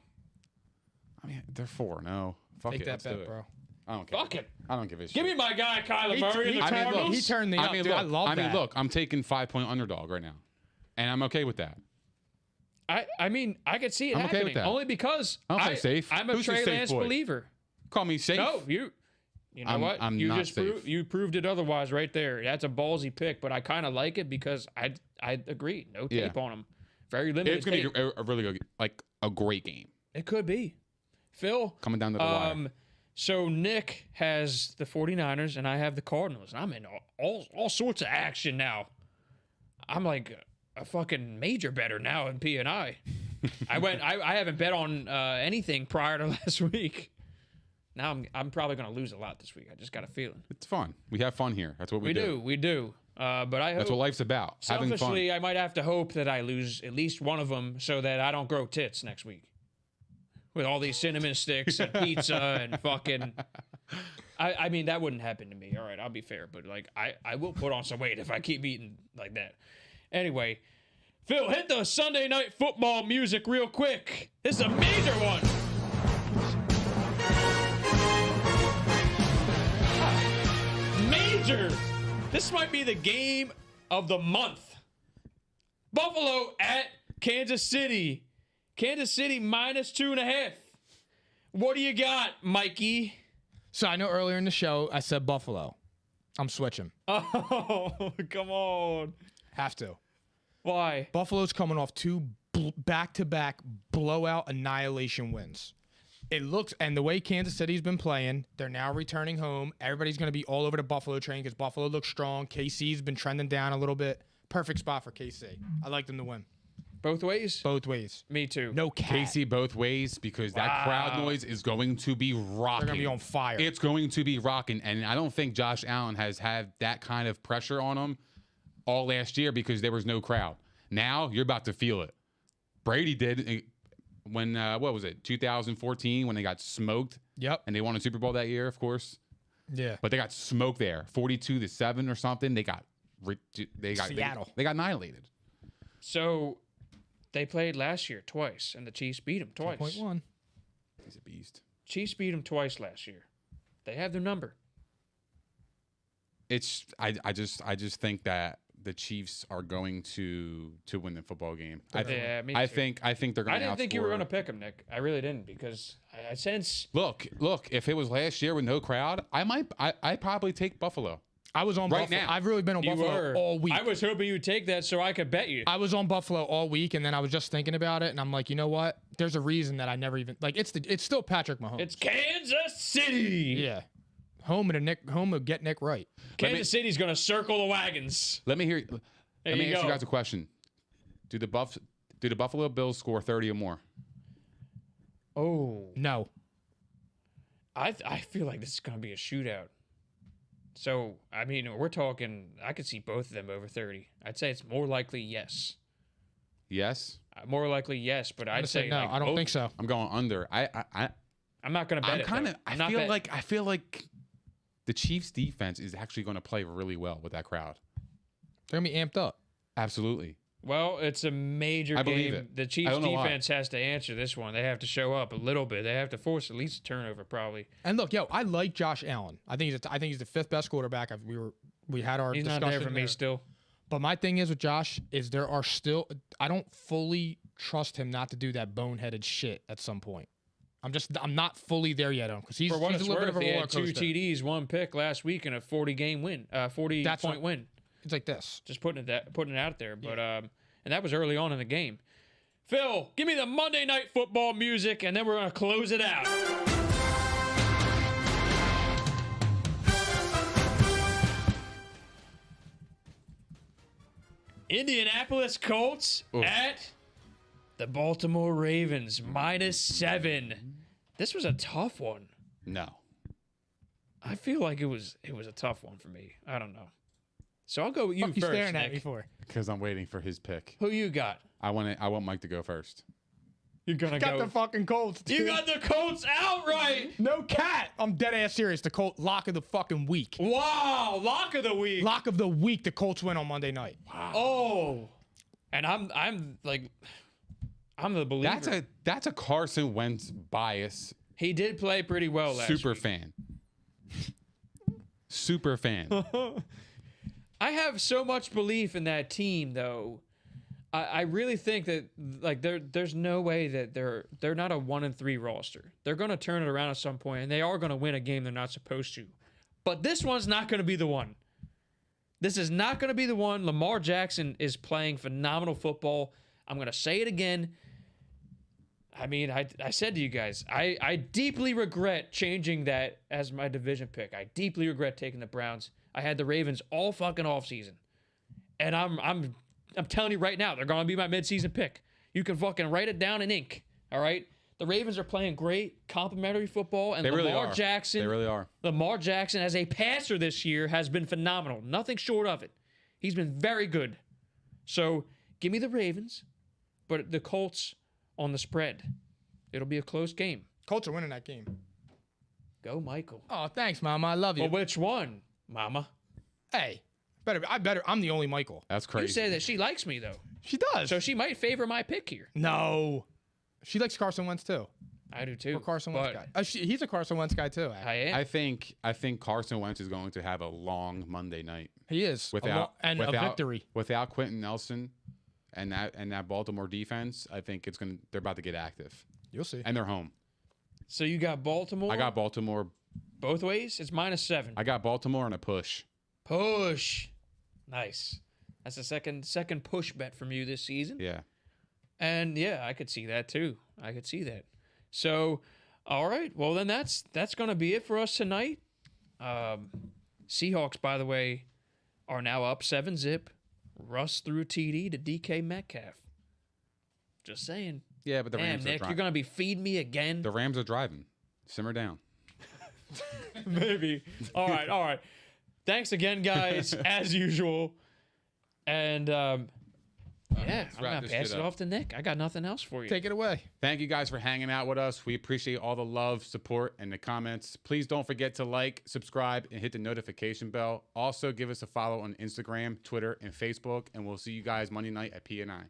I mean, they're 4-0. Fuck Take it. that Let's do bet, it. bro. I don't care. Fuck it. I don't give a shit. Give me my guy Kyler Murray in the he turned- Cardinals. he turned me up, dude. I love that. look, I'm taking 5-point underdog right now, and I'm okay with that. I mean, I could see it I'm okay happening with that. only because I don't play safe. I'm a Who's the Trey safe Lance boy? believer. Call me safe. No, you know what? I'm you not just safe. you proved it otherwise right there. That's a ballsy pick, but I kind of like it because I agree. No tape on him. Very limited. It's gonna tape. be a really good, like a great game It could be. Phil, coming down to the wire. So Nick has the 49ers and I have the Cardinals. And I'm in all sorts of action now. I'm like a fucking major bettor now in P&I. I haven't bet on anything prior to last week. Now I'm probably going to lose a lot this week. I just got a feeling. It's fun. We have fun here. That's what we do. We do. But I hope, That's what life's about. Having fun. selfishly, I might have to hope that I lose at least one of them so that I don't grow tits next week. With all these cinnamon sticks and pizza and fucking... I mean, that wouldn't happen to me. All right, I'll be fair. But, like, I will put on some weight if I keep eating like that. Anyway, Phil, hit the Sunday Night Football music real quick. This is a major one. Major. This might be the game of the month. Buffalo at Kansas City. Kansas City -2.5. What do you got, Mikey? So I know earlier in the show I said Buffalo. I'm switching. Oh, come on. Have to. Why? Buffalo's coming off two back-to-back blowout annihilation wins. It looks, and the way Kansas City's been playing, they're now returning home. Everybody's going to be all over the Buffalo train because Buffalo looks strong. KC's been trending down a little bit. Perfect spot for KC. I like them to win. Both ways? Both ways. Me too. No cat. Casey both ways because that crowd noise is going to be rocking. They're going to be on fire. It's going to be rocking. And I don't think Josh Allen has had that kind of pressure on him all last year because there was no crowd. Now you're about to feel it. Brady did when, what was it, 2014 when they got smoked? Yep. And they won a Super Bowl that year, of course. Yeah. But they got smoked there, 42-7 or something. They got Seattle. They got annihilated. So they played last year twice, and the Chiefs beat them twice. 2.1. He's a beast. Chiefs beat them twice last year. They have their number. It's I just think that the Chiefs are going to win the football game. Me I too. think they're going to. I didn't think you were going to pick them, Nick. I really didn't because I sense. Look. If it was last year with no crowd, I probably take Buffalo. I was on Right Buffalo. now. I've really been on You Buffalo were. all week. I was hoping you would take that so I could bet you. I was on Buffalo all week, and then I was just thinking about it, and I'm like, you know what? There's a reason that I never even like. It's still Patrick Mahomes. It's Kansas City. Yeah, home of get Nick right. Kansas City's going to circle the wagons. Let me hear. There Let me you ask go. you guys a question. Do the Buffalo Bills score 30 or more? Oh, No, I feel like this is going to be a shootout. So, I mean, we're talking, I could see both of them over 30. I'd say it's more likely yes. Yes. More likely yes, but I'd say no. like, I don't both- think so. I'm going under. I'm not going to bet I'm it. kind though. of. I'm not betting. I feel like the Chiefs defense is actually going to play really well with that crowd. They're gonna be amped up. Absolutely. Well, it's a major I believe game. it. The I Chiefs don't know why. defense has to answer this one. They have to show up a little bit. They have to force at least a turnover, probably. And look, I like Josh Allen. I think he's the fifth best quarterback. We had our He's discussion not there for me there. still. But my thing is with Josh is there are still I don't fully trust him not to do that boneheaded shit at some point. I'm not fully there yet on because he's For what a it's little bit worth, of a he roller had 2 coaster. TDs, 1 pick last week, and a 40-game win, 40-point win. It's like this. Just putting it out there, but and that was early on in the game. Phil, give me the Monday Night Football music, and then we're gonna close it out. Indianapolis Colts at the Baltimore Ravens -7. This was a tough one. No. I feel like it was a tough one for me. I don't know. So I'll go with you Fuck you first, staring at me Nick. for? Because I'm waiting for his pick. Who you got? I want Mike to go first. You're gonna Got go. the fucking Colts. You dude. got the Colts outright. no cat. I'm dead ass serious. The Colt lock of the fucking week. Wow, lock of the week. Lock of the week. The Colts win on Monday night. Oh, and I'm the believer. That's a Carson Wentz bias. He did play pretty well last Super week. fan. Super fan. I have so much belief in that team, though. I really think that like there's no way that they're not a 1-3 roster. They're going to turn it around at some point, and they are going to win a game they're not supposed to. But this one's not going to be the one. This is not going to be the one. Lamar Jackson is playing phenomenal football. I'm going to say it again. I mean, I said to you guys, I deeply regret changing that as my division pick. I deeply regret taking the Browns. I had the Ravens all fucking offseason. And I'm telling you right now, they're going to be my midseason pick. You can fucking write it down in ink, all right? The Ravens are playing great complimentary football, and They really Lamar are. Jackson, They really are. Lamar Jackson as a passer this year has been phenomenal. Nothing short of it. He's been very good. So give me the Ravens, but the Colts on the spread. It'll be a close game. Colts are winning that game. Go, Michael. Oh, thanks, Mama. I love you. Well, which one, Mama? Hey, I'm the only Michael. That's crazy. You say that she likes me, though. She does. So she might favor my pick here. No. She likes Carson Wentz too. I do, too. Or Carson Wentz but guy. He's a Carson Wentz guy too. I am. I think Carson Wentz is going to have a long Monday night He is. without a victory. without Quentin Nelson and that Baltimore defense. I think they're about to get active, You'll see. and they're home. So you got Baltimore? I got Baltimore. Both ways? It's -7. I got Baltimore in a push. Push. Nice. That's the second push bet from you this season. Yeah. And yeah, I could see that too. I could see that. So, all right. Well, then that's going to be it for us tonight. Seahawks, by the way, are now up 7-0. Russ threw a TD to DK Metcalf. Just saying. Yeah, but the Rams Damn, are Nick, driving. you're going to be feeding me again? The Rams are driving. Simmer down. Maybe. All right. Thanks again, guys, as usual. And yeah, I'm wrap going to this pass shit it up. off to Nick. I got nothing else for you. Take it away. Thank you guys for hanging out with us. We appreciate all the love, support, and the comments. Please don't forget to like, subscribe, and hit the notification bell. Also, give us a follow on Instagram, Twitter, and Facebook, and we'll see you guys Monday night at P&I.